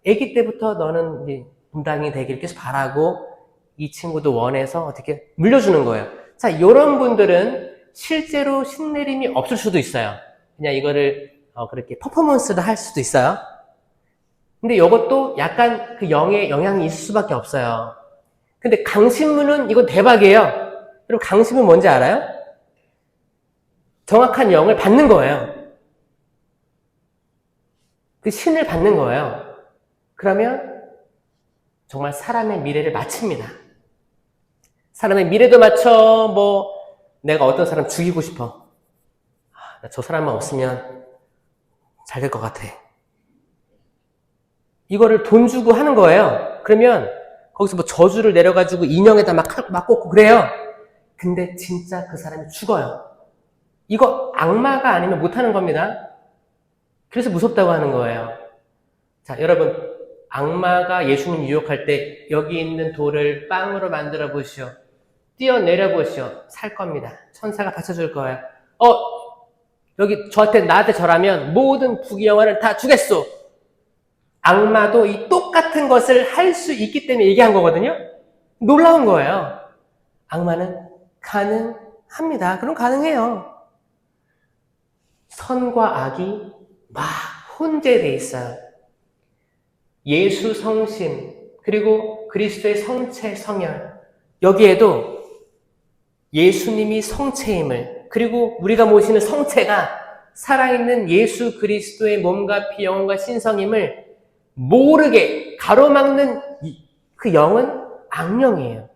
아기 때부터 너는 이제 무당이 되길 계속 바라고 이 친구도 원해서 어떻게 물려주는 거예요. 자, 이런 분들은 실제로 신내림이 없을 수도 있어요. 그냥 이거를 그렇게 퍼포먼스를 할 수도 있어요. 근데 이것도 약간 그 영의 영향이 있을 수밖에 없어요. 근데 강신무는 이건 대박이에요. 여러분, 강신무 뭔지 알아요? 정확한 영을 받는 거예요. 그 신을 받는 거예요. 그러면 정말 사람의 미래를 맞춥니다. 사람의 미래도 맞춰. 내가 어떤 사람 죽이고 싶어. 저 사람만 없으면 잘 될 것 같아. 이거를 돈 주고 하는 거예요. 그러면 거기서 저주를 내려가지고 인형에다 막 꽂고 그래요. 근데 진짜 그 사람이 죽어요. 이거 악마가 아니면 못하는 겁니다. 그래서 무섭다고 하는 거예요. 자, 여러분, 악마가 예수님 유혹할 때 여기 있는 돌을 빵으로 만들어 보시오. 뛰어내려 보시오. 살 겁니다. 천사가 받쳐줄 거예요. 여기 나한테 절하면 모든 부귀영화를 다 주겠소. 악마도 이 똑같은 것을 할 수 있기 때문에 얘기한 거거든요. 놀라운 거예요. 악마는 가능합니다. 그럼 가능해요. 선과 악이 막 혼재되어 있어요. 예수 성심, 그리고 그리스도의 성체 성혈, 여기에도 예수님이 성체임을, 그리고 우리가 모시는 성체가 살아있는 예수 그리스도의 몸과 피, 영혼과 신성임을 모르게 가로막는 그 영은 악령이에요.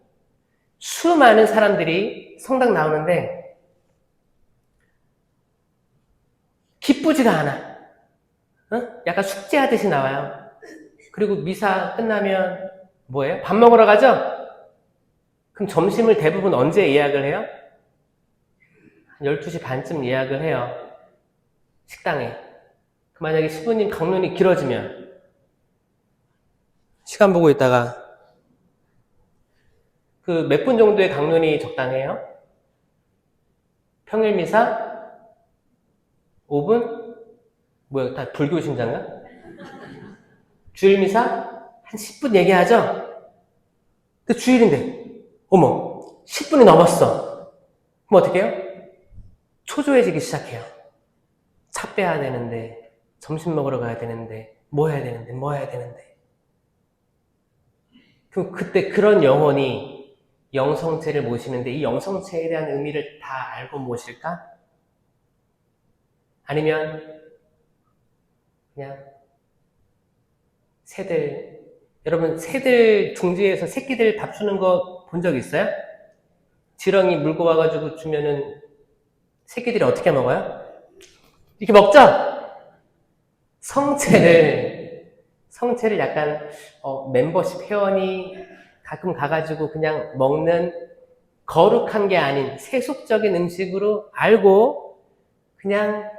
수많은 사람들이 성당 나오는데 기쁘지가 않아. 약간 숙제하듯이 나와요. 그리고 미사 끝나면 뭐예요? 밥 먹으러 가죠? 그럼 점심을 대부분 언제 예약을 해요? 12시 반쯤 예약을 해요. 식당에. 만약에 시부님 강론이 길어지면 시간 보고 있다가 그 몇 분 정도의 강론이 적당해요? 평일 미사 5분? 뭐야, 다 불교 신자인가? 주일 미사 한 10분 얘기하죠? 그 주일인데 어머 10분이 넘었어. 그럼 어떻게 해요? 초조해지기 시작해요. 차 빼야 되는데, 점심 먹으러 가야 되는데, 뭐 해야 되는데. 그럼 그때 그런 영혼이 영성체를 모시는데 이 영성체에 대한 의미를 다 알고 모실까? 아니면 그냥 여러분 새들 둥지에서 새끼들 밥 주는 거 본 적 있어요? 지렁이 물고 와가지고 주면은 새끼들이 어떻게 먹어요? 이렇게 먹죠? 성체를 약간 멤버십 회원이 가끔 가가지고 그냥 먹는 거룩한 게 아닌 세속적인 음식으로 알고 그냥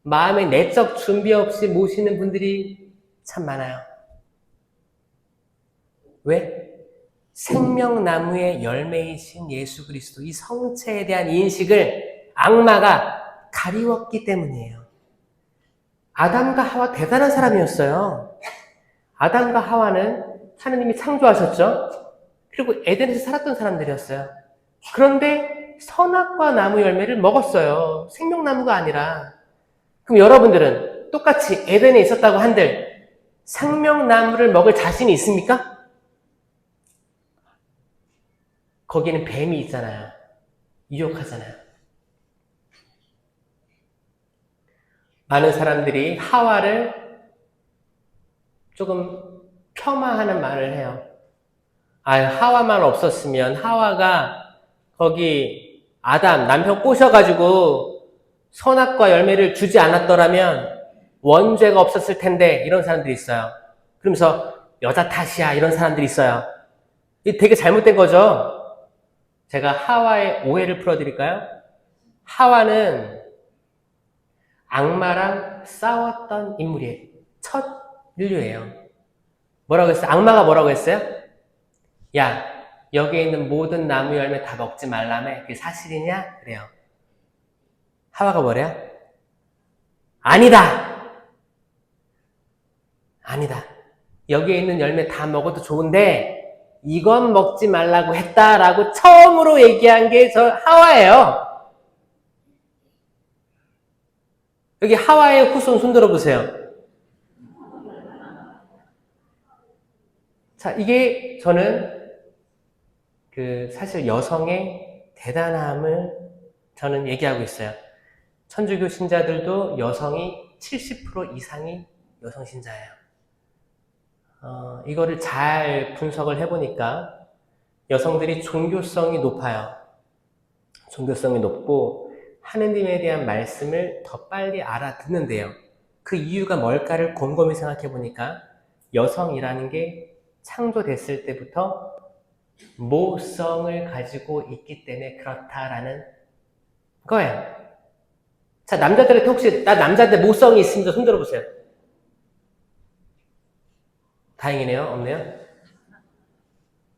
마음의 내적 준비 없이 모시는 분들이 참 많아요. 왜? 생명나무의 열매이신 예수 그리스도, 이 성체에 대한 인식을 악마가 가리웠기 때문이에요. 아담과 하와 대단한 사람이었어요. 아담과 하와는 하느님이 창조하셨죠. 그리고 에덴에서 살았던 사람들이었어요. 그런데 선악과 나무 열매를 먹었어요. 생명나무가 아니라. 그럼 여러분들은 똑같이 에덴에 있었다고 한들 생명나무를 먹을 자신이 있습니까? 거기는 뱀이 있잖아요. 유혹하잖아요. 많은 사람들이 하와를 조금 폄하하는 말을 해요. 하와만 없었으면 하와가 거기 아담 남편 꼬셔가지고 선악과 열매를 주지 않았더라면 원죄가 없었을 텐데, 이런 사람들이 있어요. 그러면서 여자 탓이야, 이런 사람들이 있어요. 이게 되게 잘못된 거죠. 제가 하와의 오해를 풀어드릴까요? 하와는 악마랑 싸웠던 인물이에요. 첫 인류예요. 뭐라고 했어요? 악마가 뭐라고 했어요? 야, 여기에 있는 모든 나무 열매 다 먹지 말라며. 그게 사실이냐? 그래요. 하와가 뭐래요? 아니다! 아니다. 여기에 있는 열매 다 먹어도 좋은데 이건 먹지 말라고 했다라고 처음으로 얘기한 게 저 하와예요. 여기 하와의 후손 손들어 보세요. 자, 이게 저는 사실 여성의 대단함을 저는 얘기하고 있어요. 천주교 신자들도 여성이 70% 이상이 여성 신자예요. 이거를 잘 분석을 해보니까 여성들이 종교성이 높아요. 종교성이 높고 하느님에 대한 말씀을 더 빨리 알아듣는데요. 그 이유가 뭘까를 곰곰이 생각해보니까 여성이라는 게 창조됐을 때부터 모성을 가지고 있기 때문에 그렇다라는 거예요. 자, 남자들한테 혹시 나 남자인데 모성이 있습니다. 손 들어보세요. 다행이네요. 없네요.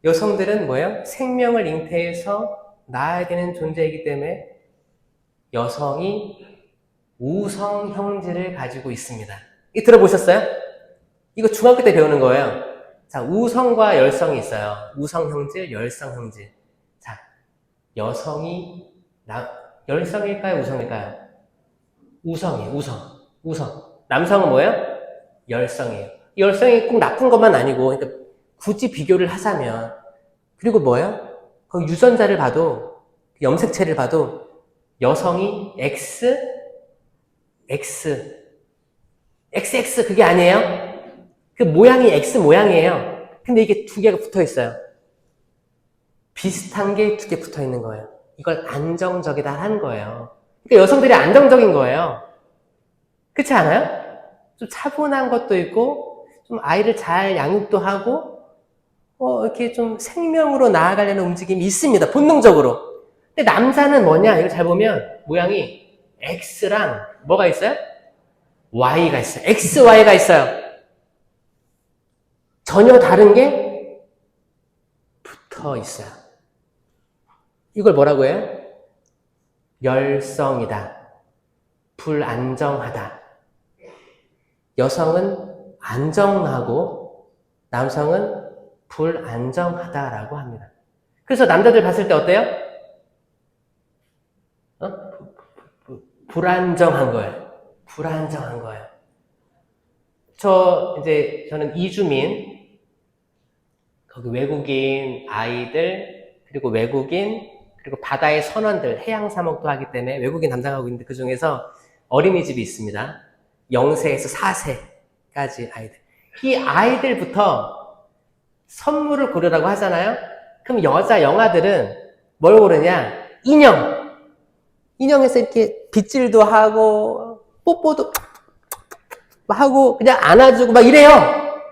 여성들은 뭐예요? 생명을 잉태해서 낳아야 되는 존재이기 때문에 여성이 우성 형질을 가지고 있습니다. 이 들어보셨어요? 이거 중학교 때 배우는 거예요. 자, 우성과 열성이 있어요. 우성 형질, 열성 형질. 자, 여성이 열성일까요? 우성일까요? 우성이에요. 우성. 남성은 뭐예요? 열성이에요. 열성이 꼭 나쁜 것만 아니고, 그러니까 굳이 비교를 하자면, 그리고 뭐예요? 그 유전자를 봐도, 염색체를 봐도 여성이 XX 그게 아니에요? 그 모양이 X 모양이에요. 근데 이게 두 개가 붙어 있어요. 비슷한 게 두 개 붙어 있는 거예요. 이걸 안정적이다 하는 거예요. 그러니까 여성들이 안정적인 거예요. 그렇지 않아요? 좀 차분한 것도 있고, 좀 아이를 잘 양육도 하고, 이렇게 좀 생명으로 나아가려는 움직임이 있습니다. 본능적으로. 근데 남자는 뭐냐? 이거 잘 보면 모양이 X랑 뭐가 있어요? Y가 있어요. X, Y가 있어요. 전혀 다른 게 붙어 있어요. 이걸 뭐라고 해요? 열성이다. 불안정하다. 여성은 안정하고 남성은 불안정하다라고 합니다. 그래서 남자들 봤을 때 어때요? 불안정한 거예요. 불안정한 거예요. 저는 이주민, 거기 외국인 아이들, 그리고 외국인, 그리고 바다의 선원들, 해양 사목도 하기 때문에 외국인 담당하고 있는데 그 중에서 어린이집이 있습니다. 0세에서 4세까지 아이들. 이 아이들부터 선물을 고르라고 하잖아요? 그럼 여자 영아들은 뭘 고르냐? 인형에서 이렇게 빗질도 하고, 뽀뽀도 하고, 그냥 안아주고 막 이래요.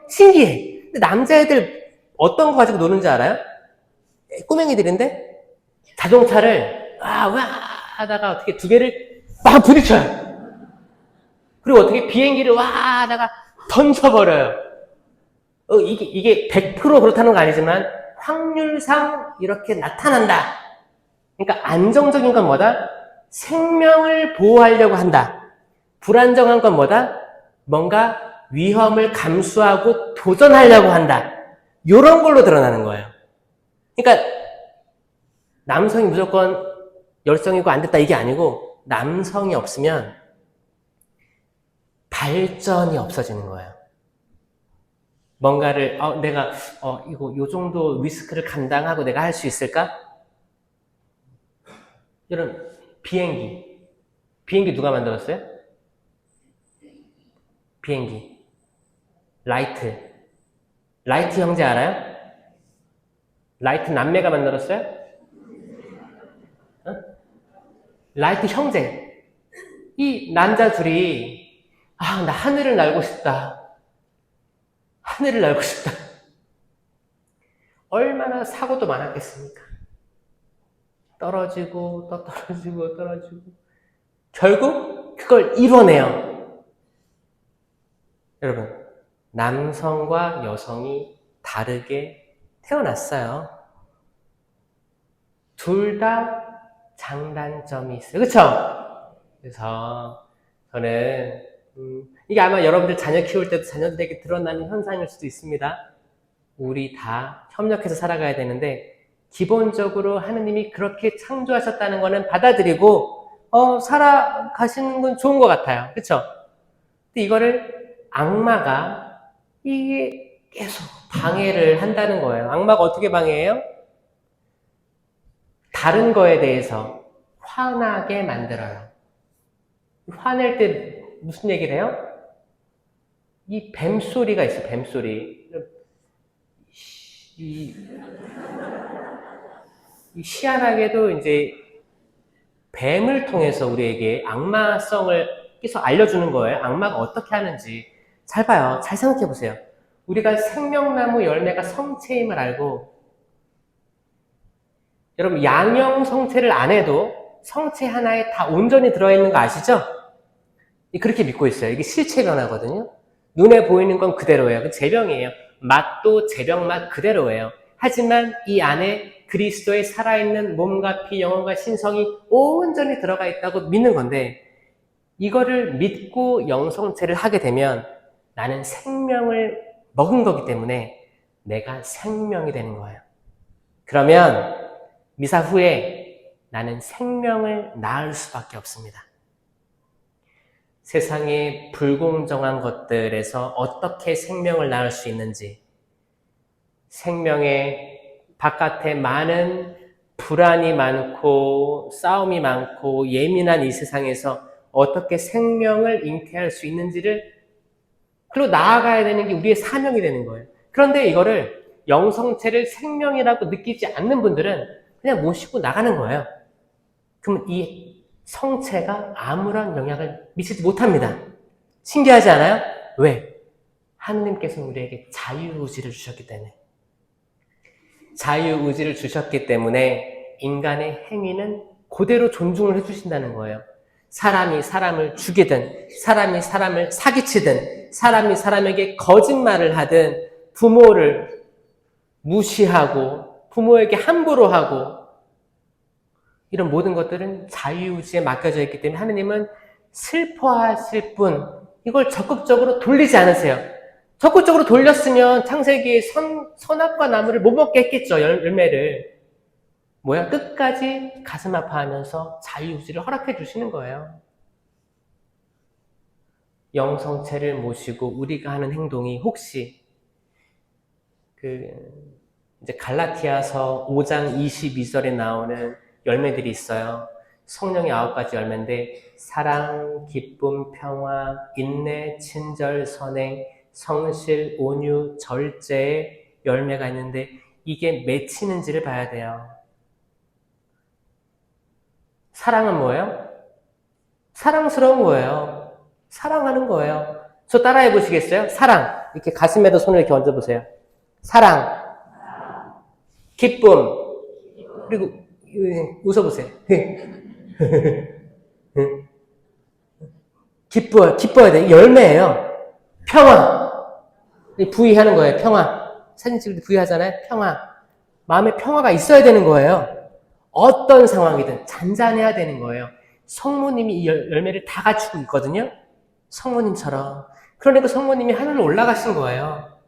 신기해. 근데 남자애들 어떤 거 가지고 노는지 알아요? 꼬맹이들인데? 자동차를, 와 하다가 어떻게 두 개를 막 부딪혀요. 그리고 어떻게 비행기를 와 하다가 던져버려요. 이게 100% 그렇다는 거 아니지만, 확률상 이렇게 나타난다. 그러니까 안정적인 건 뭐다? 생명을 보호하려고 한다. 불안정한 건 뭐다? 뭔가 위험을 감수하고 도전하려고 한다. 이런 걸로 드러나는 거예요. 그러니까 남성이 무조건 열성이고 안 됐다 이게 아니고 남성이 없으면 발전이 없어지는 거예요. 뭔가를 내가 이거 요 정도 리스크를 감당하고 내가 할 수 있을까? 여러분, 비행기 누가 만들었어요? 비행기 라이트 형제 알아요? 라이트 남매가 만들었어요? 어? 라이트 형제. 이 남자 둘이 나 하늘을 날고 싶다. 하늘을 날고 싶다. 얼마나 사고도 많았겠습니까? 떨어지고 또 떨어지고 떨어지고 결국 그걸 이뤄내요. 여러분, 남성과 여성이 다르게 태어났어요. 둘 다 장단점이 있어요. 그렇죠? 그래서 저는 이게 아마 여러분들 자녀 키울 때도 자녀들에게 드러나는 현상일 수도 있습니다. 우리 다 협력해서 살아가야 되는데 기본적으로 하느님이 그렇게 창조하셨다는 거는 받아들이고 살아가시는 건 좋은 것 같아요. 그렇죠? 근데 이거를 악마가 이게 계속 방해를 한다는 거예요. 악마가 어떻게 방해해요? 다른 거에 대해서 화나게 만들어요. 화낼 때 무슨 얘기를 해요? 이 뱀소리가 있어요. 뱀소리. 이 희한하게도 이제 뱀을 통해서 우리에게 악마성을 계속 알려주는 거예요. 악마가 어떻게 하는지. 잘 봐요. 잘 생각해 보세요. 우리가 생명나무 열매가 성체임을 알고, 여러분 양형 성체를 안 해도 성체 하나에 다 온전히 들어있는 거 아시죠? 그렇게 믿고 있어요. 이게 실체 변화거든요. 눈에 보이는 건 그대로예요. 그 재병이에요. 맛도 재병 맛 그대로예요. 하지만 이 안에 그리스도의 살아있는 몸과 피, 영혼과 신성이 온전히 들어가 있다고 믿는 건데, 이거를 믿고 영성체를 하게 되면 나는 생명을 먹은 거기 때문에 내가 생명이 되는 거예요. 그러면 미사 후에 나는 생명을 낳을 수밖에 없습니다. 세상의 불공정한 것들에서 어떻게 생명을 낳을 수 있는지, 생명의 바깥에 많은 불안이 많고 싸움이 많고 예민한 이 세상에서 어떻게 생명을 잉태할 수 있는지를 그리고 나아가야 되는 게 우리의 사명이 되는 거예요. 그런데 이거를 영성체를 생명이라고 느끼지 않는 분들은 그냥 모시고 나가는 거예요. 그러면 이 성체가 아무런 영향을 미치지 못합니다. 신기하지 않아요? 왜? 하느님께서는 우리에게 자유의지를 주셨기 때문에. 자유의지를 주셨기 때문에 인간의 행위는 그대로 존중을 해주신다는 거예요. 사람이 사람을 죽이든, 사람이 사람을 사기치든, 사람이 사람에게 거짓말을 하든, 부모를 무시하고, 부모에게 함부로 하고, 이런 모든 것들은 자유의지에 맡겨져 있기 때문에 하느님은 슬퍼하실 뿐, 이걸 적극적으로 돌리지 않으세요. 적극적으로 돌렸으면 창세기에 선악과 나무를 못 먹게 했겠죠, 열매를. 뭐야? 끝까지 가슴 아파하면서 자유의지를 허락해 주시는 거예요. 영성체를 모시고 우리가 하는 행동이 혹시 이제 갈라티아서 5장 22절에 나오는 열매들이 있어요. 성령의 9가지 열매인데 사랑, 기쁨, 평화, 인내, 친절, 선행, 성실, 온유, 절제의 열매가 있는데 이게 맺히는지를 봐야 돼요. 사랑은 뭐예요? 사랑스러운 거예요. 사랑하는 거예요. 저 따라해 보시겠어요? 사랑. 이렇게 가슴에다 손을 이렇게 얹어보세요. 사랑. 기쁨. 그리고 웃어보세요. 기뻐야 돼. 열매예요. 평화. 부의하는 거예요. 평화. 사진 찍을 때 부의하잖아요. 평화. 마음에 평화가 있어야 되는 거예요. 어떤 상황이든 잔잔해야 되는 거예요. 성모님이 이 열매를 다 갖추고 있거든요. 성모님처럼. 그러니까 성모님이 하늘로 올라가신 거예요.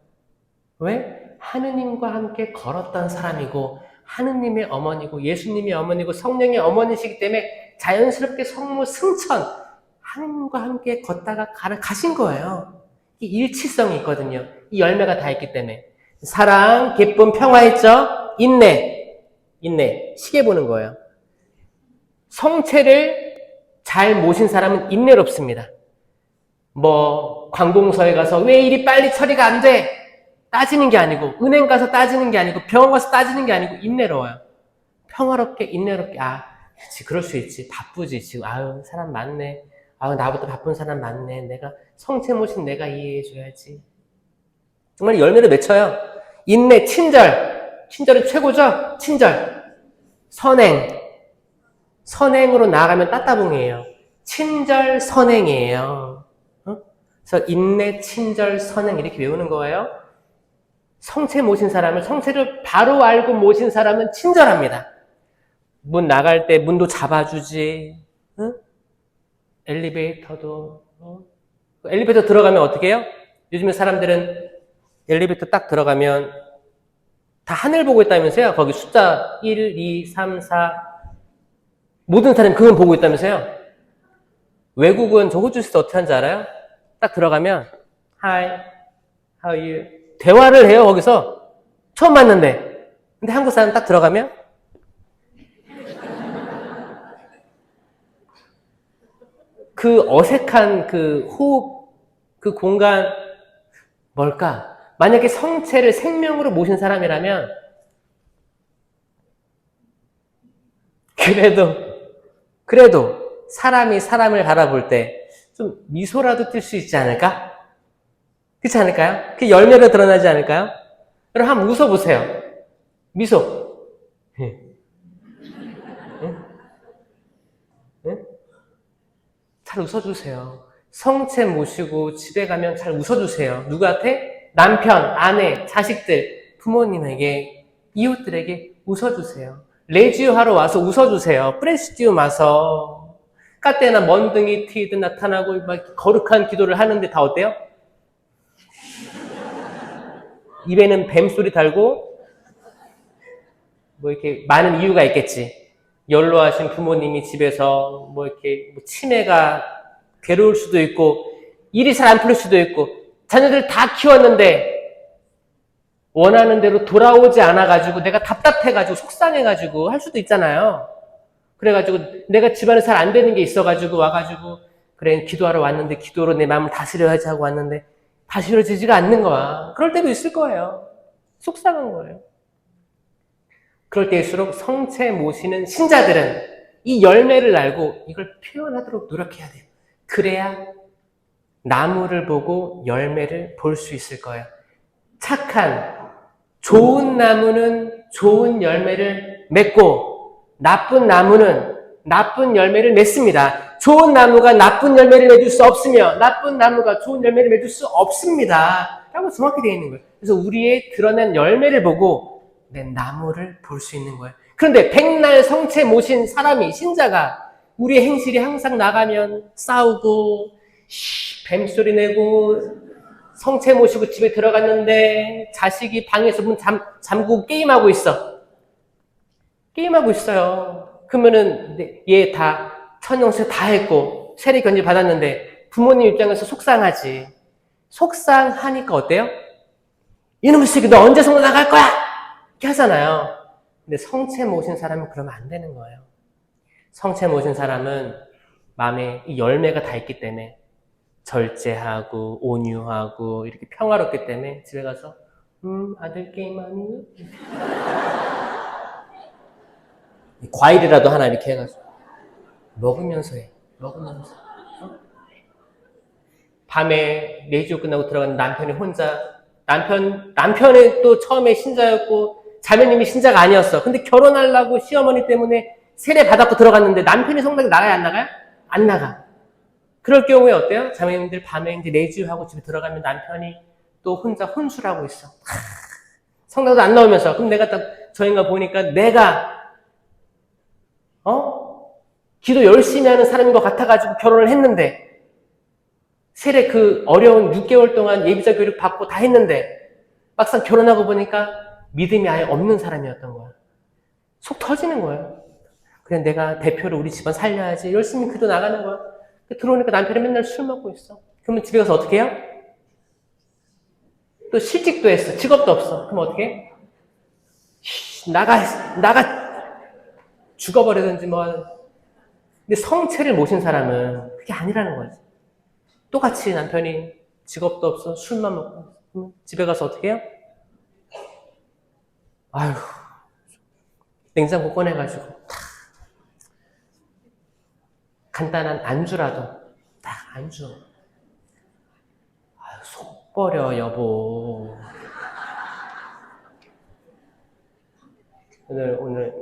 왜? 하느님과 함께 걸었던 사람이고 하느님의 어머니고 예수님의 어머니고 성령의 어머니시기 때문에 자연스럽게 성모 승천, 하나님과 함께 걷다가 가신 거예요. 이 일치성이 있거든요. 이 열매가 다 있기 때문에. 사랑, 기쁨, 평화 있죠? 인내. 시계 보는 거예요. 성체를 잘 모신 사람은 인내롭습니다. 관공서에 가서 왜 일이 빨리 처리가 안 돼? 따지는 게 아니고, 은행 가서 따지는 게 아니고, 병원 가서 따지는 게 아니고, 인내로워요. 평화롭게, 인내롭게, 그치, 그럴 수 있지. 바쁘지, 지금. 사람 많네. 나보다 바쁜 사람 많네. 성체 모신 내가 이해해줘야지. 정말 열매를 맺혀요. 인내, 친절. 친절은 최고죠? 친절. 선행으로 나아가면 따따봉이에요. 친절, 선행이에요. 그래서 인내, 친절, 선행 이렇게 외우는 거예요. 성체 모신 사람을, 성체를 바로 알고 모신 사람은 친절합니다. 문 나갈 때 문도 잡아주지. 엘리베이터도. 엘리베이터 들어가면 어떻게 해요? 요즘에 사람들은 엘리베이터 딱 들어가면 다 하늘 보고 있다면서요? 거기 숫자 1, 2, 3, 4 모든 사람이 그건 보고 있다면서요? 외국은 저 호주에서 어떻게 하는지 알아요? 딱 들어가면 Hi, how are you? 대화를 해요, 거기서. 처음 봤는데. 근데 한국 사람 딱 들어가면 그 어색한 그 호흡, 그 공간 뭘까? 만약에 성체를 생명으로 모신 사람이라면 그래도 사람이 사람을 바라볼 때 좀 미소라도 띌 수 있지 않을까? 그렇지 않을까요? 그 열매로 드러나지 않을까요? 여러분 한번 웃어보세요. 미소. 응? 잘 웃어주세요. 성체 모시고 집에 가면 잘 웃어주세요. 누구한테? 남편, 아내, 자식들, 부모님에게, 이웃들에게 웃어주세요. 레지오 하러 와서 웃어주세요. 프레시디움 와서. 까때나 먼등이 튀든 나타나고 막 거룩한 기도를 하는데 다 어때요? 입에는 뱀소리 달고 이렇게 많은 이유가 있겠지. 연로하신 부모님이 집에서 이렇게 치매가 괴로울 수도 있고 일이 잘 안 풀릴 수도 있고 자녀들 다 키웠는데 원하는 대로 돌아오지 않아가지고 내가 답답해가지고 속상해가지고 할 수도 있잖아요. 그래가지고 내가 집안에 잘 안 되는 게 있어가지고 와가지고 그래 기도하러 왔는데 기도로 내 마음을 다스려야지 하고 왔는데 다스려지지가 않는 거야. 그럴 때도 있을 거예요. 속상한 거예요. 그럴 때일수록 성체 모시는 신자들은 이 열매를 알고 이걸 표현하도록 노력해야 돼요. 그래야 나무를 보고 열매를 볼 수 있을 거예요. 착한, 좋은 나무는 좋은 열매를 맺고 나쁜 나무는 나쁜 열매를 맺습니다. 좋은 나무가 나쁜 열매를 맺을 수 없으며 나쁜 나무가 좋은 열매를 맺을 수 없습니다. 라고 정확히 되어 있는 거예요. 그래서 우리의 드러낸 열매를 보고 내 나무를 볼 수 있는 거예요. 그런데 백날 성체 모신 사람이, 신자가 우리의 행실이 항상 나가면 싸우고 뱀소리 내고 성체 모시고 집에 들어갔는데 자식이 방에서 문 잠그고 게임하고 있어요. 그러면은 얘 다 천연세 다 했고 세례 견지 받았는데 부모님 입장에서 속상하지. 속상하니까 어때요? 이놈의 새끼 너 언제 성도 나갈 거야? 이렇게 하잖아요. 근데 성체 모신 사람은 그러면 안 되는 거예요. 성체 모신 사람은 마음에 이 열매가 다 있기 때문에 절제하고 온유하고 이렇게 평화롭기 때문에 집에 가서 아들 게임하니? 과일이라도 하나 이렇게 해가지고 먹으면서 해. 밤에 레지오 끝나고 들어가는 남편이 혼자 남편이 또 처음에 신자였고 자매님이 신자가 아니었어. 근데 결혼하려고 시어머니 때문에 세례 받았고 들어갔는데 남편이 성당에 나가요? 안 나가요? 안 나가. 그럴 경우에 어때요? 자매님들 밤에 이제 레지오하고 집에 들어가면 남편이 또 혼자 혼술을 하고 있어. 성당도 안 나오면서. 그럼 내가 딱 저 인간 보니까 내가 기도 열심히 하는 사람인 것 같아가지고 결혼을 했는데 세례 그 어려운 6개월 동안 예비자 교육 받고 다 했는데 막상 결혼하고 보니까 믿음이 아예 없는 사람이었던 거야. 속 터지는 거예요. 그래 내가 대표로 우리 집안 살려야지 열심히 기도 나가는 거야. 들어오니까 남편이 맨날 술 먹고 있어. 그러면 집에 가서 어떻게 해요? 또 실직도 했어. 직업도 없어. 그럼 어떻게 해? 나가 죽어버리든지 뭐. 근데 성체를 모신 사람은 그게 아니라는 거지. 똑같이 남편이 직업도 없어. 술만 먹고. 집에 가서 어떻게 해요? 아휴, 냉장고 꺼내가지고 간단한 안주라도 딱 안주. 아유, 속 버려 여보. 오늘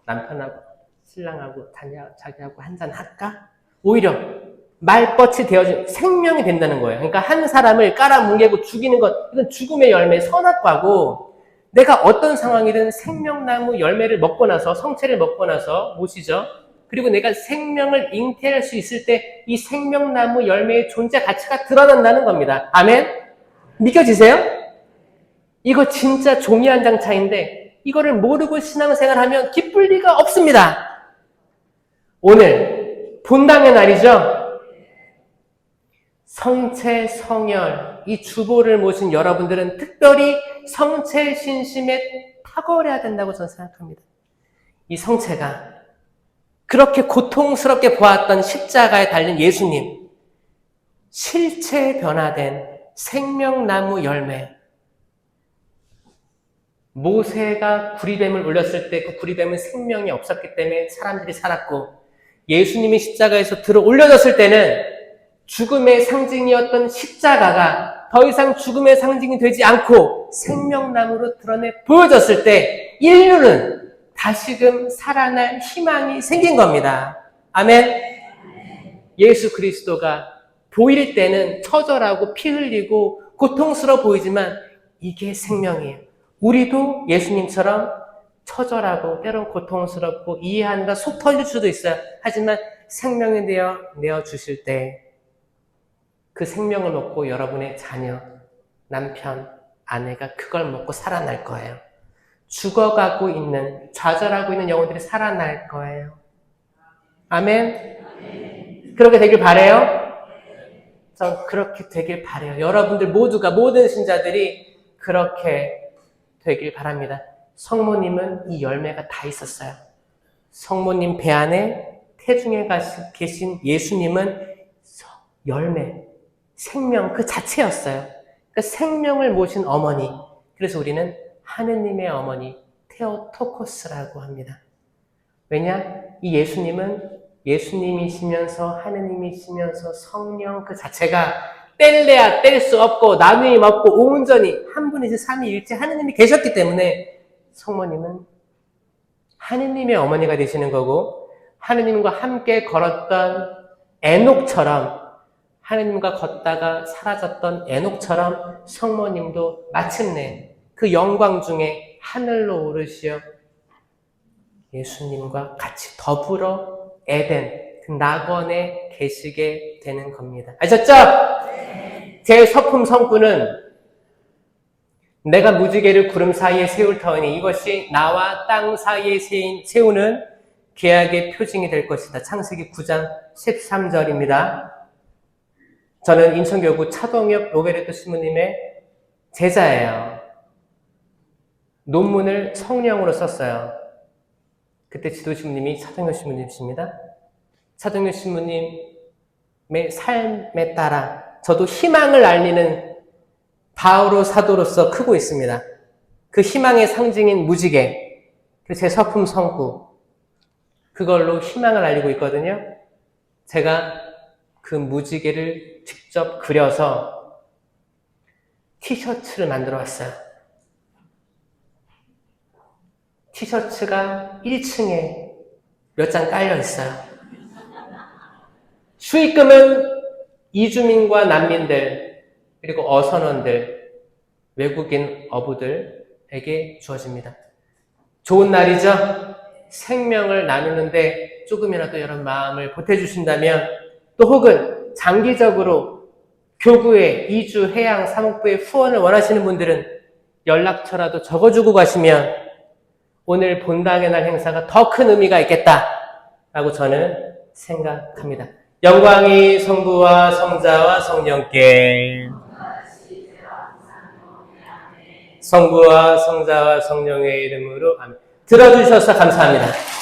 남편하고 신랑하고 자기하고 한잔 할까? 오히려 말벗이 되어진 생명이 된다는 거예요. 그러니까 한 사람을 깔아뭉개고 죽이는 것, 이건 죽음의 열매, 선악과고, 내가 어떤 상황이든 생명나무 열매를 먹고 나서, 성체를 먹고 나서 모시죠. 그리고 내가 생명을 잉태할 수 있을 때 이 생명나무 열매의 존재 가치가 드러난다는 겁니다. 아멘? 믿겨지세요? 이거 진짜 종이 한 장 차이인데 이거를 모르고 신앙생활하면 기쁠 리가 없습니다. 오늘 본당의 날이죠? 성체, 성열, 이 주보를 모신 여러분들은 특별히 성체 신심에 탁월해야 된다고 저는 생각합니다. 이 성체가 그렇게 고통스럽게 보았던 십자가에 달린 예수님, 실체 변화된 생명나무 열매. 모세가 구리뱀을 올렸을 때 그 구리뱀은 생명이 없었기 때문에 사람들이 살았고, 예수님이 십자가에서 들어 올려졌을 때는 죽음의 상징이었던 십자가가 더 이상 죽음의 상징이 되지 않고 생명나무로 드러내 보여졌을 때 인류는 다시금 살아날 희망이 생긴 겁니다. 아멘. 예수 그리스도가 보일 때는 처절하고 피 흘리고 고통스러워 보이지만 이게 생명이에요. 우리도 예수님처럼 처절하고 때론 고통스럽고 이해하느라 속 터질 수도 있어요. 하지만 생명이 내어 주실 때 그 생명을 먹고 여러분의 자녀, 남편, 아내가 그걸 먹고 살아날 거예요. 죽어가고 있는, 좌절하고 있는 영혼들이 살아날 거예요. 아멘? 그렇게 되길 바라요? 전 그렇게 되길 바라요. 여러분들 모두가, 모든 신자들이 그렇게 되길 바랍니다. 성모님은 이 열매가 다 있었어요. 성모님 배 안에 태중에 계신 예수님은 열매, 생명 그 자체였어요. 그러니까 생명을 모신 어머니. 그래서 우리는 하느님의 어머니 테오토코스라고 합니다. 왜냐? 이 예수님은 예수님이시면서 하느님이시면서 성령 그 자체가 뗄래야 뗄 수 없고 나누임 없고 온전히 한 분이시 삼위일체 하느님이 계셨기 때문에 성모님은 하느님의 어머니가 되시는 거고, 하느님과 함께 걸었던 에녹처럼, 하느님과 걷다가 사라졌던 에녹처럼 성모님도 마침내 그 영광 중에 하늘로 오르시어 예수님과 같이 더불어 에덴, 그 낙원에 계시게 되는 겁니다. 아셨죠? 제 서품 성구는 내가 무지개를 구름 사이에 세울 터니 이것이 나와 땅 사이에 세우는 계약의 표징이 될 것이다. 창세기 9장 13절입니다. 저는 인천교구 차동엽 로베르토 신부님의 제자예요. 논문을 성령으로 썼어요. 그때 지도신부님이 차동엽 신부님이십니다. 차동엽 신부님의 삶에 따라 저도 희망을 알리는 바오로 사도로서 크고 있습니다. 그 희망의 상징인 무지개, 제 서품 성구, 그걸로 희망을 알리고 있거든요. 제가 그 무지개를 직접 그려서 티셔츠를 만들어 왔어요. 티셔츠가 1층에 몇 장 깔려 있어요. 수익금은 이주민과 난민들, 그리고 어선원들, 외국인 어부들에게 주어집니다. 좋은 날이죠? 생명을 나누는데 조금이라도 여러분 마음을 보태주신다면, 또 혹은 장기적으로 교구에 이주 해양 사목부에 후원을 원하시는 분들은 연락처라도 적어주고 가시면 오늘 본당의 날 행사가 더 큰 의미가 있겠다라고 저는 생각합니다. 영광이 성부와 성자와 성령께, 성부와 성자와 성령의 이름으로 아멘. 들어주셔서 감사합니다.